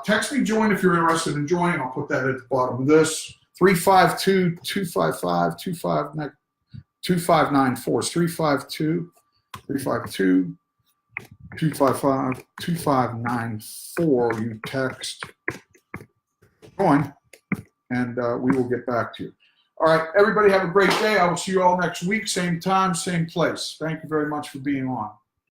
text me, join if you're interested in joining. I'll put that at the bottom of this. 352-255-2594. It's 352-255-2594. You text join, and we will get back to you. All right, everybody have a great day. I will see you all next week, same time, same place. Thank you very much for being on.